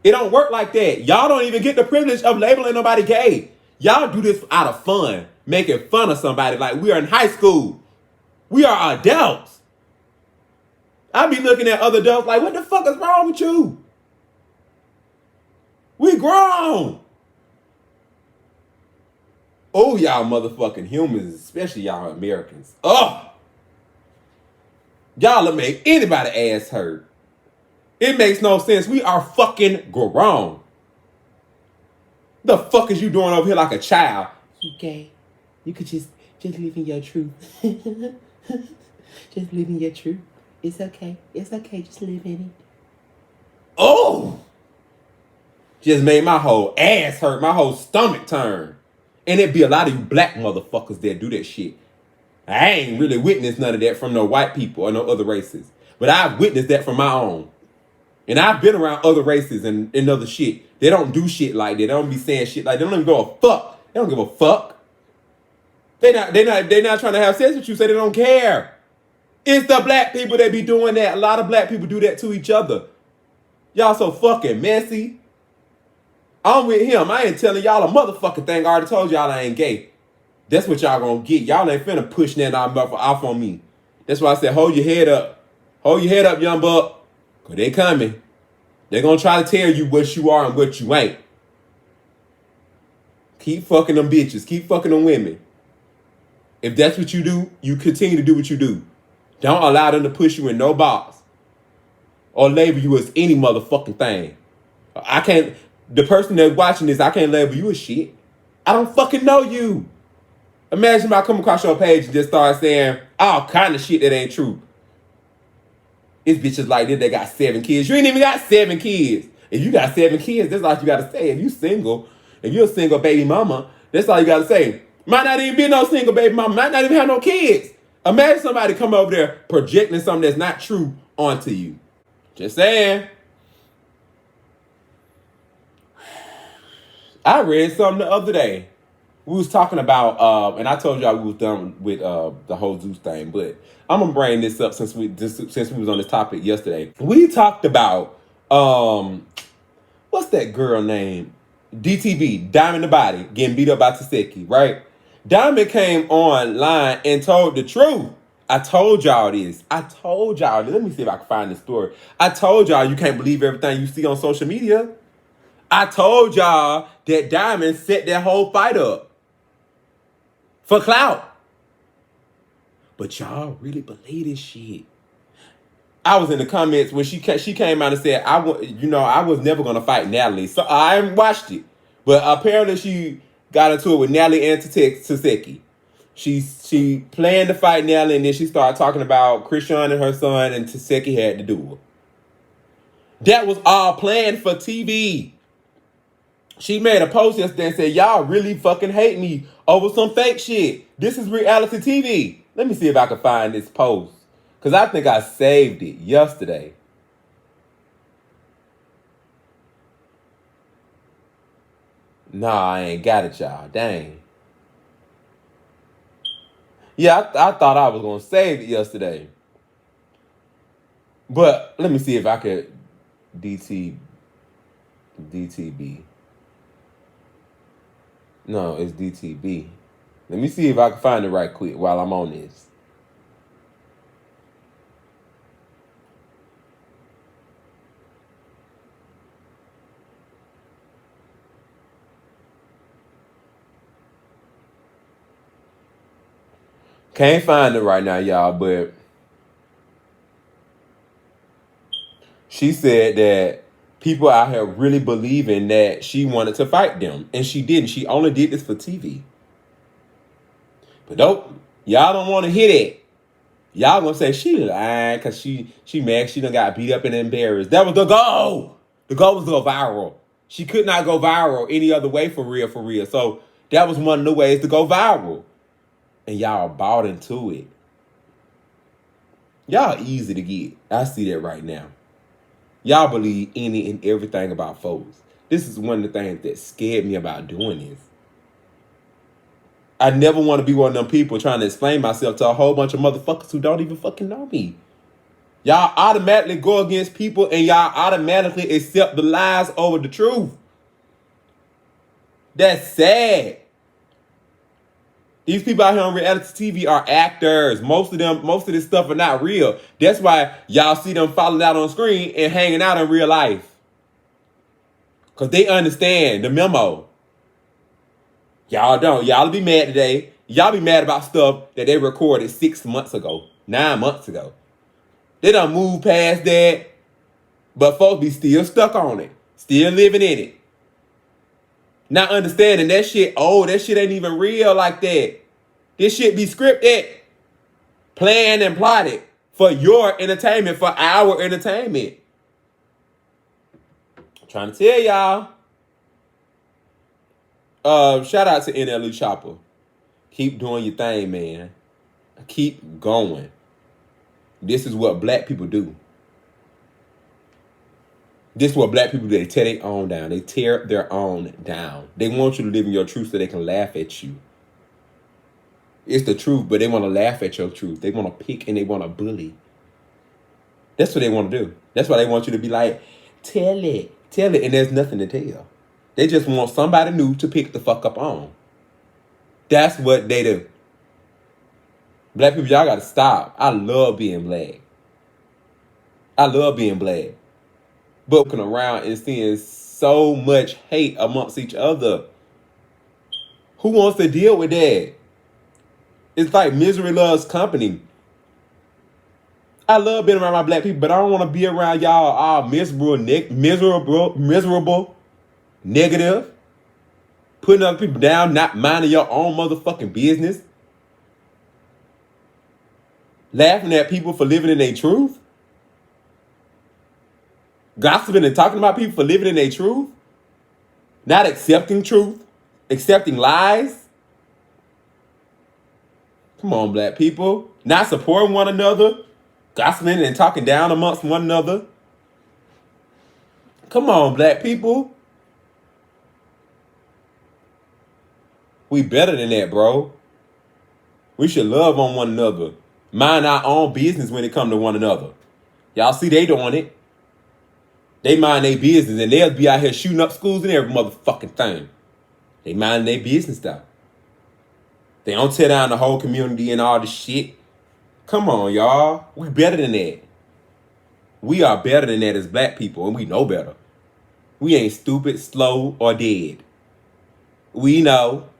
It don't work like that. Y'all don't even get the privilege of labeling nobody gay. Y'all do this out of fun, making fun of somebody like we are in high school. We are adults. I be looking at other adults like, what the fuck is wrong with you? We grown. Oh, y'all motherfucking humans, especially y'all Americans. Ugh. Y'all will make anybody ass hurt. It makes no sense. We are fucking grown. The fuck is you doing over here like a child? You gay. You could just live in your truth. Just live in your truth. It's okay. It's okay. Just live in it. Oh! Just made my whole ass hurt. My whole stomach turn. And it be a lot of you black motherfuckers that do that shit. I ain't really witnessed none of that from no white people or no other races. But I've witnessed that from my own. And I've been around other races and other shit. They don't do shit like that. They don't be saying shit like that. They don't even go a fuck. They don't give a fuck. They not trying to have sex with you, so they don't care. It's the black people that be doing that. A lot of black people do that to each other. Y'all so fucking messy. I'm with him. I ain't telling y'all a motherfucking thing. I already told y'all I ain't gay. That's what y'all gonna get. Y'all ain't finna push that off on me. That's why I said, hold your head up. Hold your head up, young buck. Because they coming. They gonna try to tell you what you are and what you ain't. Keep fucking them bitches. Keep fucking them women. If that's what you do, you continue to do what you do. Don't allow them to push you in no box. Or label you as any motherfucking thing. The person that's watching this, I can't label you as shit. I don't fucking know you. Imagine if I come across your page and just start saying all kind of shit that ain't true. It's bitches like this that got 7 kids. You ain't even got 7 kids. If you got 7 kids, that's all you got to say. If you're a single baby mama, that's all you got to say. Might not even be no single baby mama. Might not even have no kids. Imagine somebody come over there projecting something that's not true onto you. Just saying. I read something the other day. we was talking about, and I told y'all we was done with the whole Zeus thing, but I'm gonna bring this up since we was on this topic yesterday. We talked about what's that girl name? DTB, Diamond the Body, getting beat up by Taseki, right? Diamond came online and told the truth. I told y'all this. Let me see if I can find this story. I told y'all you can't believe everything you see on social media. I told y'all that Diamond set that whole fight up for clout. But y'all really believe this shit. I was in the comments when she came out and said, I was never going to fight Natalie. So I haven't watched it. But apparently she got into it with Natalie and Taseki. She planned to fight Natalie, and then she started talking about Christian and her son, and Taseki had to do it. That was all planned for TV. She made a post yesterday and said, y'all really fucking hate me over some fake shit. This is reality TV. Let me see if I can find this post. Because I think I saved it yesterday. Nah, I ain't got it, y'all. Dang. Yeah, I thought I was going to save it yesterday. But let me see if I could DTB. No, it's DTB. Let me see if I can find it right quick while I'm on this. Can't find it right now, y'all, but she said that people out here really believing that she wanted to fight them, and she didn't. She only did this for TV. But y'all don't want to hear that. Y'all gonna say she lying because she mad she done got beat up and embarrassed. That was the goal. The goal was to go viral. She could not go viral any other way for real. So that was one of the ways to go viral. And y'all bought into it. Y'all easy to get. I see that right now. Y'all believe any and everything about folks. This is one of the things that scared me about doing this. I never want to be one of them people trying to explain myself to a whole bunch of motherfuckers who don't even fucking know me. Y'all automatically go against people and y'all automatically accept the lies over the truth. That's sad. These people out here on reality TV are actors. Most of this stuff are not real. That's why y'all see them falling out on screen and hanging out in real life. Because they understand the memo. Y'all don't. Y'all be mad today. Y'all be mad about stuff that they recorded 6 months ago, 9 months ago. They done moved past that, but folks be still stuck on it. Still living in it. Not understanding that shit, that shit ain't even real like that. This shit be scripted, planned and plotted for your entertainment, for our entertainment. I'm trying to tell y'all. Shout out to NLE Choppa. Keep doing your thing, man. Keep going. This is what black people do. This is what black people do. They tear their own down. They tear their own down. They want you to live in your truth so they can laugh at you. It's the truth, but they want to laugh at your truth. They want to pick and they want to bully. That's what they want to do. That's why they want you to be like, tell it. And there's nothing to tell. They just want somebody new to pick the fuck up on. That's what they do. Black people, y'all got to stop. I love being black. But looking around and seeing so much hate amongst each other. Who wants to deal with that? It's like misery loves company. I love being around my black people, but I don't want to be around y'all all miserable, negative, putting other people down, not minding your own motherfucking business, laughing at people for living in their truth, gossiping and talking about people for living in their truth, not accepting truth, accepting lies. Come on, black people. Not supporting one another, gossiping and talking down amongst one another. Come on, black people. We better than that, bro. We should love on one another. Mind our own business when it comes to one another. Y'all see they doing it. They mind their business and they'll be out here shooting up schools and every motherfucking thing. They mind their business though. They don't tear down the whole community and all this shit. Come on, y'all. We better than that. We are better than that as black people, and we know better. We ain't stupid, slow, or dead. We know.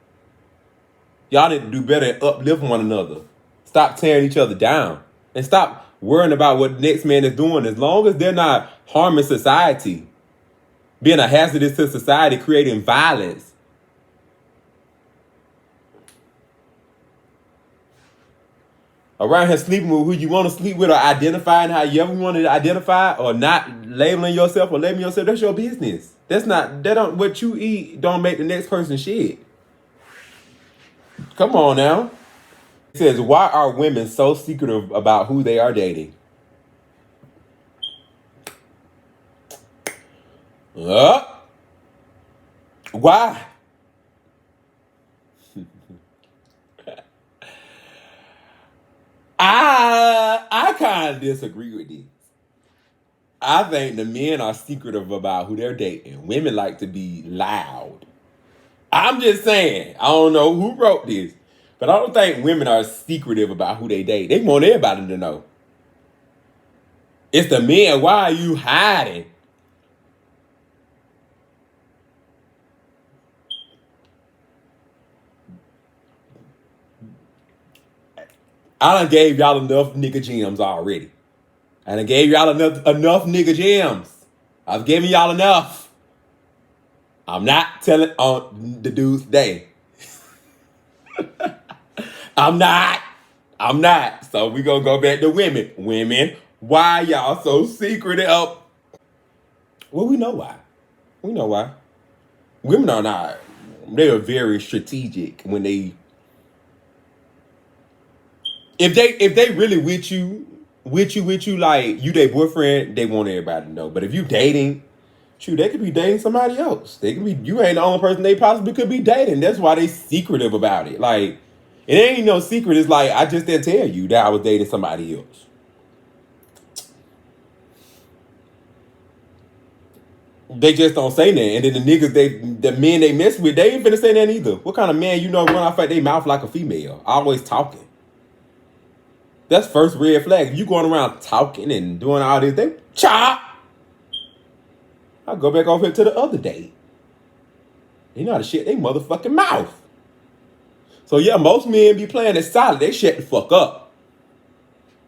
Y'all need to do better and uplift one another. Stop tearing each other down. And stop worrying about what the next man is doing. As long as they're not harming society, being a hazardous to society, creating violence. Around here sleeping with who you want to sleep with or identifying how you ever want to identify or not labeling yourself or labeling yourself, that's your business. What you eat don't make the next person shit. Come on now. It says, why are women so secretive about who they are dating? Why? I kind of disagree with this. I think the men are secretive about who they're dating. Women like to be loud. I'm just saying. I don't know who wrote this, but I don't think women are secretive about who they date. They want everybody to know. It's the men. Why are you hiding? I done gave y'all enough nigga gems already. I done gave y'all enough nigga gems. I've given y'all enough. I'm not telling on the dudes today. I'm not. So we gonna go back to women. Women, why y'all so secretive? Well, we know why. Women are not. They are very strategic when they. If they really with you, like you their boyfriend, they want everybody to know. But if you dating, shoot, they could be dating somebody else. You ain't the only person they possibly could be dating. That's why they secretive about it. Like, it ain't no secret. It's like, I just didn't tell you that I was dating somebody else. They just don't say that. And then the niggas, the men they mess with, they ain't finna say that either. What kind of man run off at their mouth like a female? Always talking. That's first red flag. If you going around talking and doing all this, they chop. I'll go back over here to the other day. You know how to shut they motherfucking mouth. So yeah, most men be playing it solid. They shut the fuck up.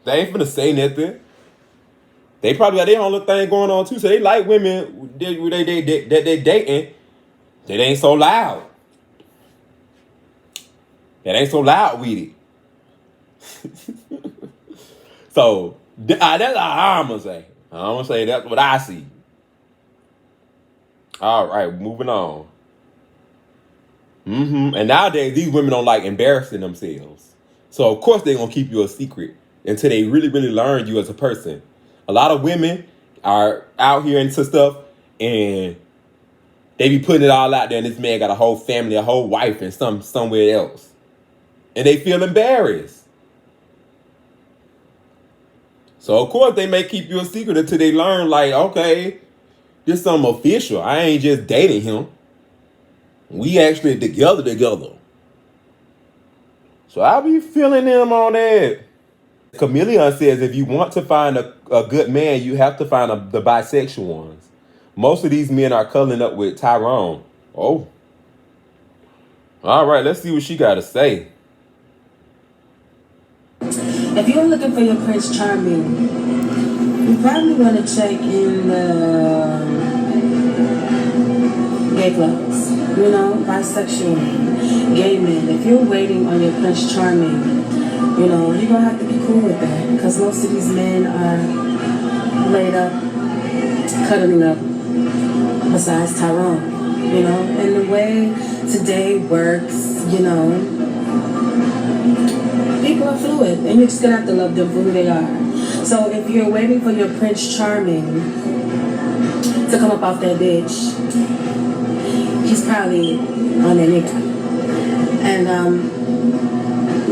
They ain't finna say nothing. They probably got their own little thing going on too. So they like women that they dating that ain't so loud. That ain't so loud with it. So that's all I'm gonna say. I'm gonna say that's what I see. All right, moving on. And nowadays these women don't like embarrassing themselves. So of course they're gonna keep you a secret until they really, really learn you as a person. A lot of women are out here into stuff and they be putting it all out there, and this man got a whole family, a whole wife, and somewhere else, and they feel embarrassed. So, of course, they may keep you a secret until they learn, like, okay, this something official. I ain't just dating him. We actually together. So, I'll be feeling them on that. Chameleon says, if you want to find a good man, you have to find the bisexual ones. Most of these men are cuddling up with Tyrone. Oh. All right, let's see what she got to say. If you're looking for your Prince Charming, you probably want to check in the gay clubs, bisexual, gay men. If you're waiting on your Prince Charming, you're going to have to be cool with that, because most of these men are laid up, cuddling up, besides Tyrone, and the way today works, people are fluid, and you're just gonna have to love them for who they are. So if you're waiting for your Prince Charming to come up off that bitch, he's probably on that nigga. And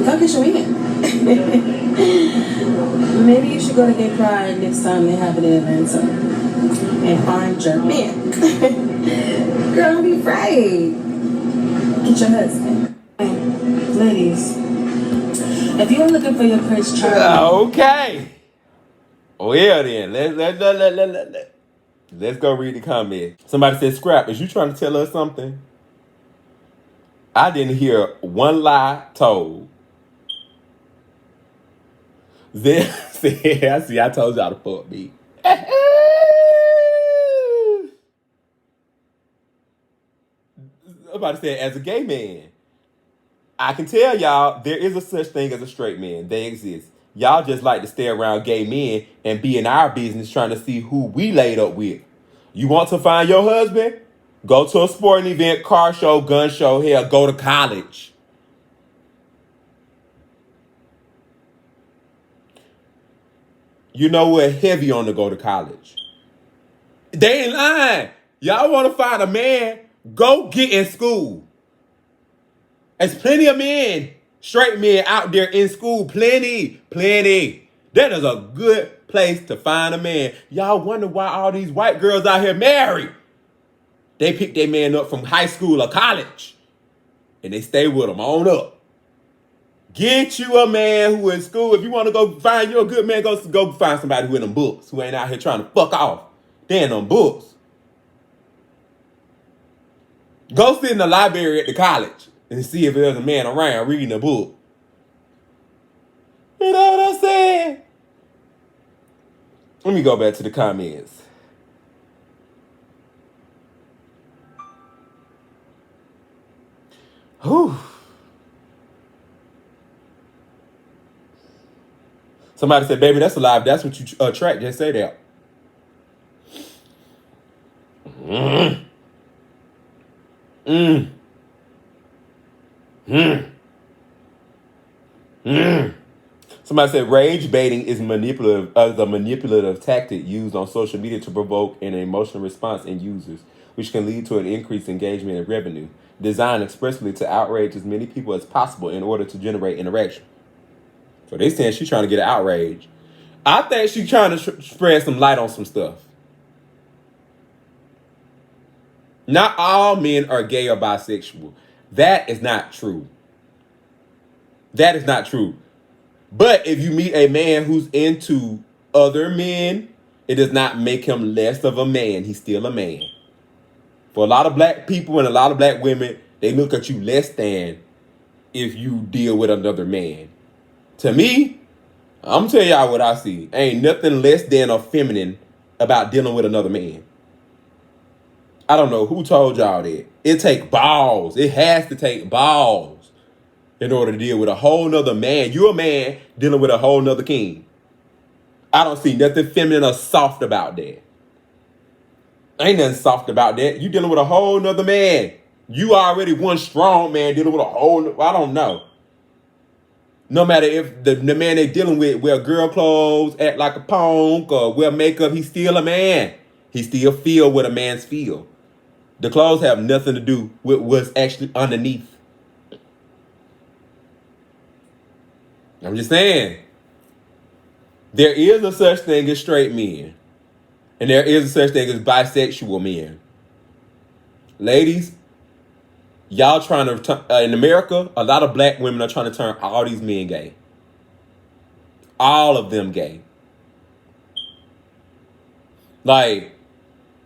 fuck is your man. Maybe you should go to Gay Pride next time they have it in Atlanta and find your man. Girl, don't be afraid. Get your husband. Ladies, if you're looking for your Prince Charming, Okay. Well then, let's go read the comment. Somebody said, "Scrap, is you trying to tell us something?" I didn't hear one lie told. Then I see. I told y'all to fuck me. Somebody said, as a gay man, I can tell y'all there is a such thing as a straight man. They exist. Y'all just like to stay around gay men and be in our business trying to see who we laid up with. You want to find your husband? Go to a sporting event, car show, gun show. Hell, go to college. You know we're heavy on to go to college. They ain't lying. Y'all want to find a man? Go get in school. There's plenty of men, straight men out there in school. Plenty. That is a good place to find a man. Y'all wonder why all these white girls out here married. They pick their man up from high school or college. And they stay with them on up. Get you a man who in school. If you want to go find you a good man, go find somebody who in them books. Who ain't out here trying to fuck off. They in them books. Go sit in the library at the college and see if there's a man around reading a book. You know what I'm saying? Let me go back to the comments. Whew. Somebody said, baby, that's alive. That's what you attract. Just say that. Somebody said rage baiting is a manipulative tactic used on social media to provoke an emotional response in users, which can lead to an increased engagement and revenue, designed expressly to outrage as many people as possible in order to generate interaction. So they saying she's trying to get an outrage. I think she's trying to spread some light on some stuff. Not all men are gay or bisexual. That is not true. That is not true. But if you meet a man who's into other men, it does not make him less of a man. He's still a man. For a lot of black people and a lot of black women, they look at you less than if you deal with another man. To me, I'm telling y'all what I see. Ain't nothing less than or feminine about dealing with another man. I don't know who told y'all that. It take balls. It has to take balls in order to deal with a whole nother man. You're a man dealing with a whole nother king. I don't see nothing feminine or soft about that. Ain't nothing soft about that. You dealing with a whole nother man. You already one strong man dealing with a whole, I don't know. No matter if the man they dealing with wear girl clothes, act like a punk, or wear makeup, he's still a man. He still feel what a man's feel. The clothes have nothing to do with what's actually underneath. I'm just saying. There is a such thing as straight men. And there is a such thing as bisexual men. Ladies, y'all trying to, in America, a lot of black women are trying to turn all these men gay. All of them gay. Like,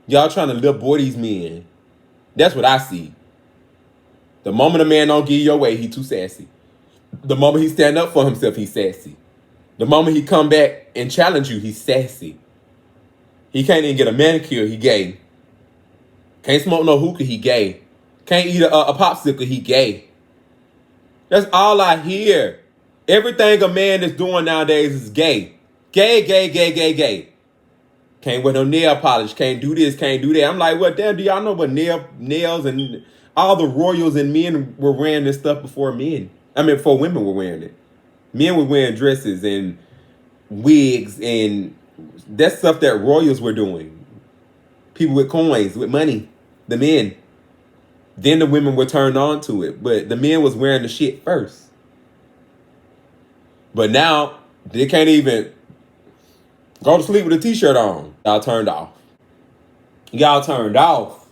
y'all trying to little boy these men. That's what I see. The moment a man don't give your way, he too sassy. The moment he stand up for himself, he's sassy. The moment he come back and challenge you, he's sassy. He can't even get a manicure, he gay. Can't smoke no hookah, he gay. Can't eat a popsicle, he gay. That's all I hear. Everything a man is doing nowadays is gay. Gay. Can't wear no nail polish. Can't do this, can't do that. I'm like, well, damn, do y'all know what nails and all the royals and men were wearing this stuff before men? I mean, before women were wearing it. Men were wearing dresses and wigs, and that's stuff that royals were doing. People with coins, with money, the men. Then the women were turned on to it. But the men was wearing the shit first. But now, they can't even go to sleep with a t-shirt on. Y'all turned off. Y'all turned off.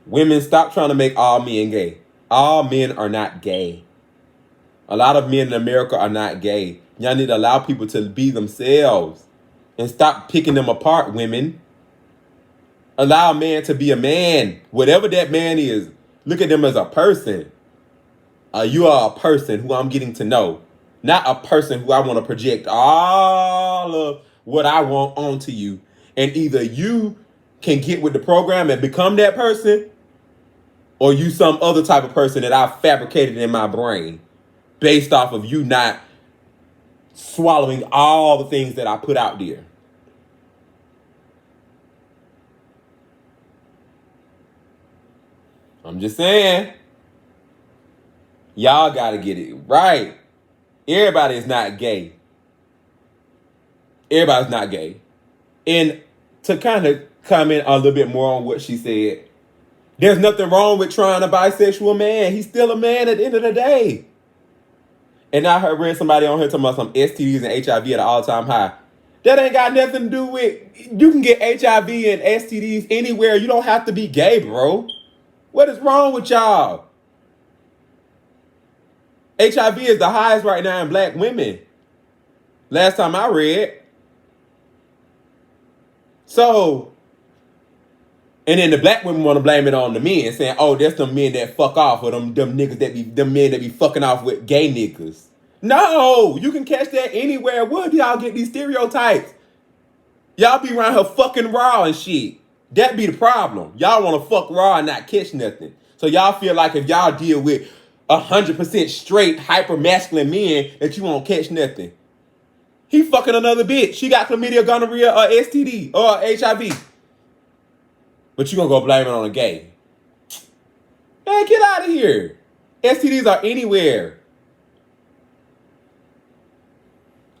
Women, stop trying to make all men gay. All men are not gay. A lot of men in America are not gay. Y'all need to allow people to be themselves. And stop picking them apart, women. Allow a man to be a man. Whatever that man is, look at them as a person. You are a person who I'm getting to know. Not a person who I want to project all of what I want onto you. And either you can get with the program and become that person, or you some other type of person that I've fabricated in my brain based off of you not swallowing all the things that I put out there. I'm just saying. Y'all got to get it right. Everybody is not gay. Everybody's not gay. And to kind of comment a little bit more on what she said, there's nothing wrong with trying a bisexual man. He's still a man at the end of the day. And I read somebody on here talking about some STDs and HIV at an all-time high. That ain't got nothing to do with... You can get HIV and STDs anywhere. You don't have to be gay, bro. What is wrong with y'all? HIV is the highest right now in black women. Last time I read. So, and then the black women want to blame it on the men, saying, "Oh, that's them men that fuck off, or them niggas that be them men that be fucking off with gay niggas." No, you can catch that anywhere. Where do y'all get these stereotypes? Y'all be around here fucking raw and shit. That be the problem. Y'all want to fuck raw and not catch nothing. So y'all feel like if y'all deal with 100% straight, hyper masculine men, that you won't catch nothing. He fucking another bitch. She got chlamydia, gonorrhea, or STD, or HIV. But you gonna go blame it on a gay. Man, get out of here. STDs are anywhere.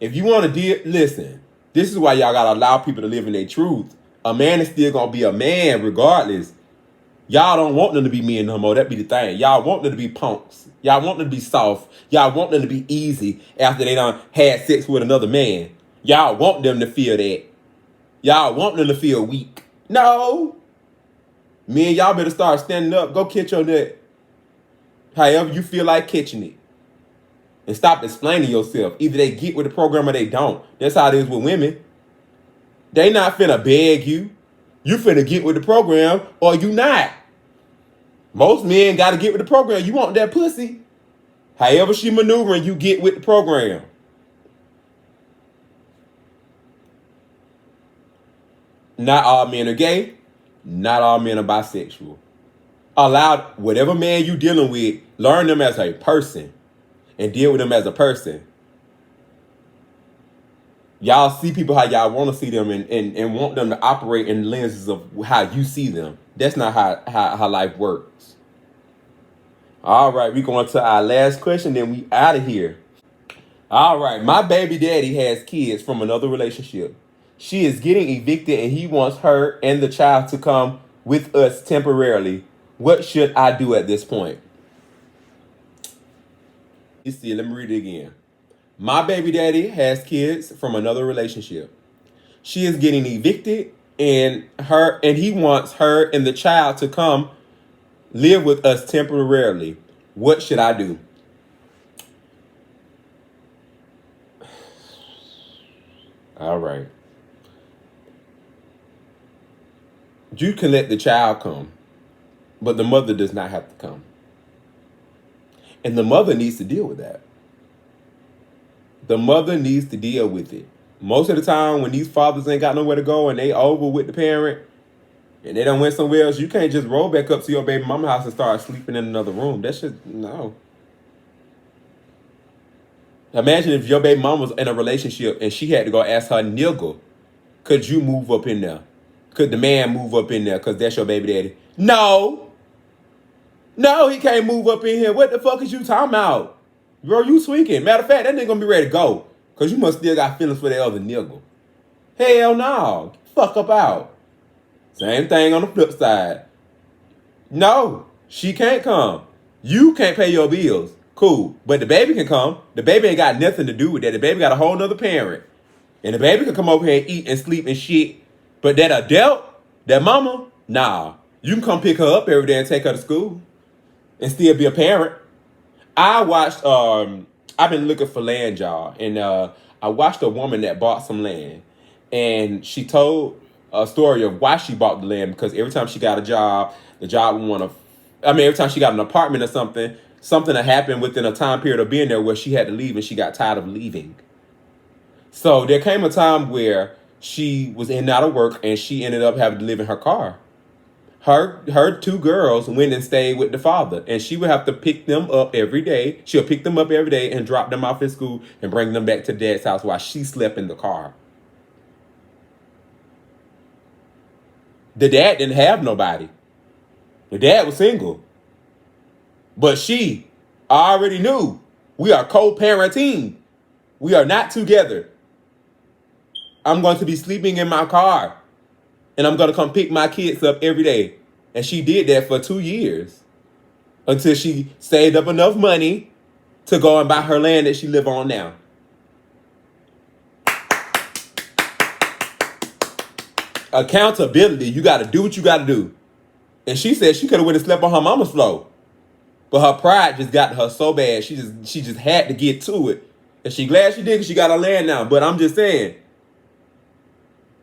If you want to listen, this is why y'all gotta allow people to live in their truth. A man is still gonna be a man regardless. Y'all don't want them to be men no more. That be the thing. Y'all want them to be punks. Y'all want them to be soft. Y'all want them to be easy after they done had sex with another man. Y'all want them to feel that. Y'all want them to feel weak. No. Men, y'all better start standing up. Go catch your nut. However you feel like catching it. And stop explaining yourself. Either they get with the program or they don't. That's how it is with women. They not finna beg you. You finna get with the program or you not. Most men got to get with the program. You want that pussy. However she maneuvering, you get with the program. Not all men are gay. Not all men are bisexual. Allow whatever man you dealing with, learn them as a person and deal with them as a person. Y'all see people how y'all want to see them and want them to operate in lenses of how you see them. That's not how life works. All right, we going to our last question, then we out of here. All right, my baby daddy has kids from another relationship. She is getting evicted and he wants her and the child to come with us temporarily. What should I do at this point? You see, let me read it again. My baby daddy has kids from another relationship. She is getting evicted and he wants her and the child to come live with us temporarily. What should I do? All right. You can let the child come, but the mother does not have to come. And the mother needs to deal with that. The mother needs to deal with it. Most of the time when these fathers ain't got nowhere to go and they over with the parent and they done went somewhere else, you can't just roll back up to your baby mama house and start sleeping in another room. That's just, no. Imagine if your baby mama was in a relationship and she had to go ask her nigga, could you move up in there? Could the man move up in there because that's your baby daddy? No. No, he can't move up in here. What the fuck is you talking about? Bro, you tweaking. Matter of fact, that nigga gonna be ready to go. Because you must still got feelings for that other nigga. Hell no. Fuck up out. Same thing on the flip side. No, she can't come. You can't pay your bills. Cool. But the baby can come. The baby ain't got nothing to do with that. The baby got a whole nother parent. And the baby can come over here and eat and sleep and shit. But that adult, that mama, nah. You can come pick her up every day and take her to school. And still be a parent. I've been looking for land, y'all. And I watched a woman that bought some land. And she told a story of why she bought the land. Because every time she got a job, the job would want to... every time she got an apartment or something that happened within a time period of being there where she had to leave and she got tired of leaving. So there came a time where she was in and out of work and she ended up having to live in her car. Her two girls went and stayed with the father, and she would have to pick them up every day. She'll pick them up every day and drop them off at school and bring them back to dad's house while she slept in the car. The dad didn't have nobody. The dad was single. But she already knew we are co-parenting. We are not together. I'm going to be sleeping in my car. And I'm going to come pick my kids up every day. And she did that for 2 years. Until she saved up enough money to go and buy her land that she live on now. Accountability. You got to do what you got to do. And she said she could have went and slept on her mama's floor. But her pride just got to her so bad. She just had to get to it. And she glad she did because she got her land now. But I'm just saying.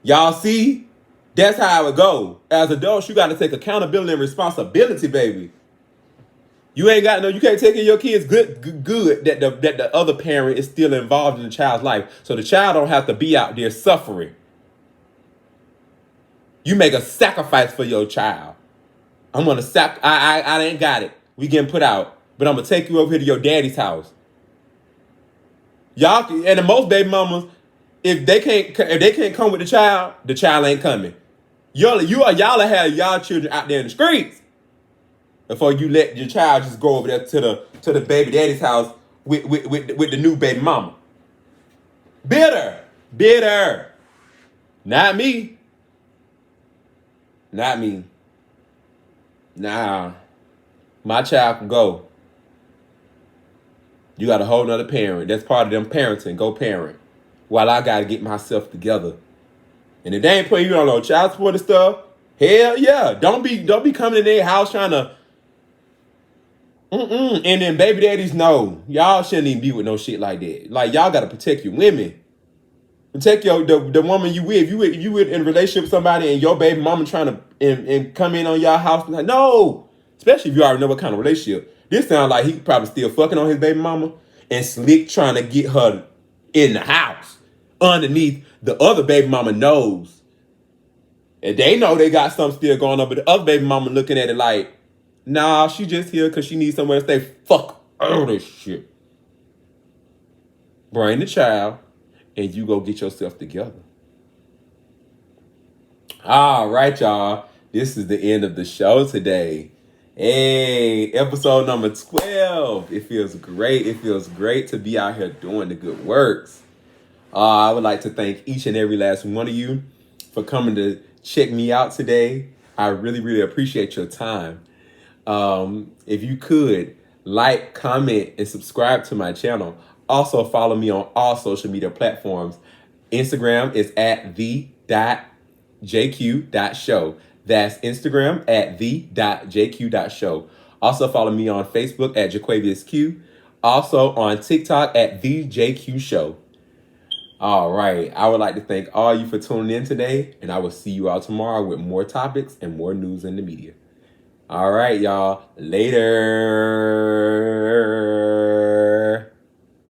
Y'all see? That's how it go. As adults, you got to take accountability and responsibility, baby. You can't take care of your kids good that the other parent is still involved in the child's life. So the child don't have to be out there suffering. You make a sacrifice for your child. I'm going to I ain't got it. We getting put out. But I'm going to take you over here to your daddy's house. Y'all, and the most baby mamas, if they can't come with the child ain't coming. Y'all have y'all children out there in the streets before you let your child just go over there to the baby daddy's house with the new baby mama. Bitter. Not me. Nah. My child can go. You got a whole nother parent. That's part of them parenting. Go parent. While I got to get myself together. And if they ain't putting you on no child support and stuff, hell yeah. Don't be coming in their house trying to... And then baby daddies, no. Y'all shouldn't even be with no shit like that. Like, y'all got to protect your women. Protect the woman you with. If you in a relationship with somebody and your baby mama trying to and come in on y'all house, like, no. Especially if you already know what kind of relationship. This sounds like he probably still fucking on his baby mama and slick trying to get her in the house underneath the other baby mama nose. And they know they got something still going on, but the other baby mama looking at it like, nah, she just here because she needs somewhere to stay. Fuck all this shit. Bring the child and you go get yourself together. All right, y'all. This is the end of the show today. Hey, episode number 12. It feels great. It feels great to be out here doing the good works. I would like to thank each and every last one of you for coming to check me out today. I really, really appreciate your time. If you could like, comment, and subscribe to my channel. Also follow me on all social media platforms. Instagram is at the.jq.show. That's Instagram at the.jq.show. Also follow me on Facebook at JaquaviusQ. Also on TikTok at TheJQShow. All right. I would like to thank all you for tuning in today, and I will see you all tomorrow with more topics and more news in the media. All right, y'all. Later.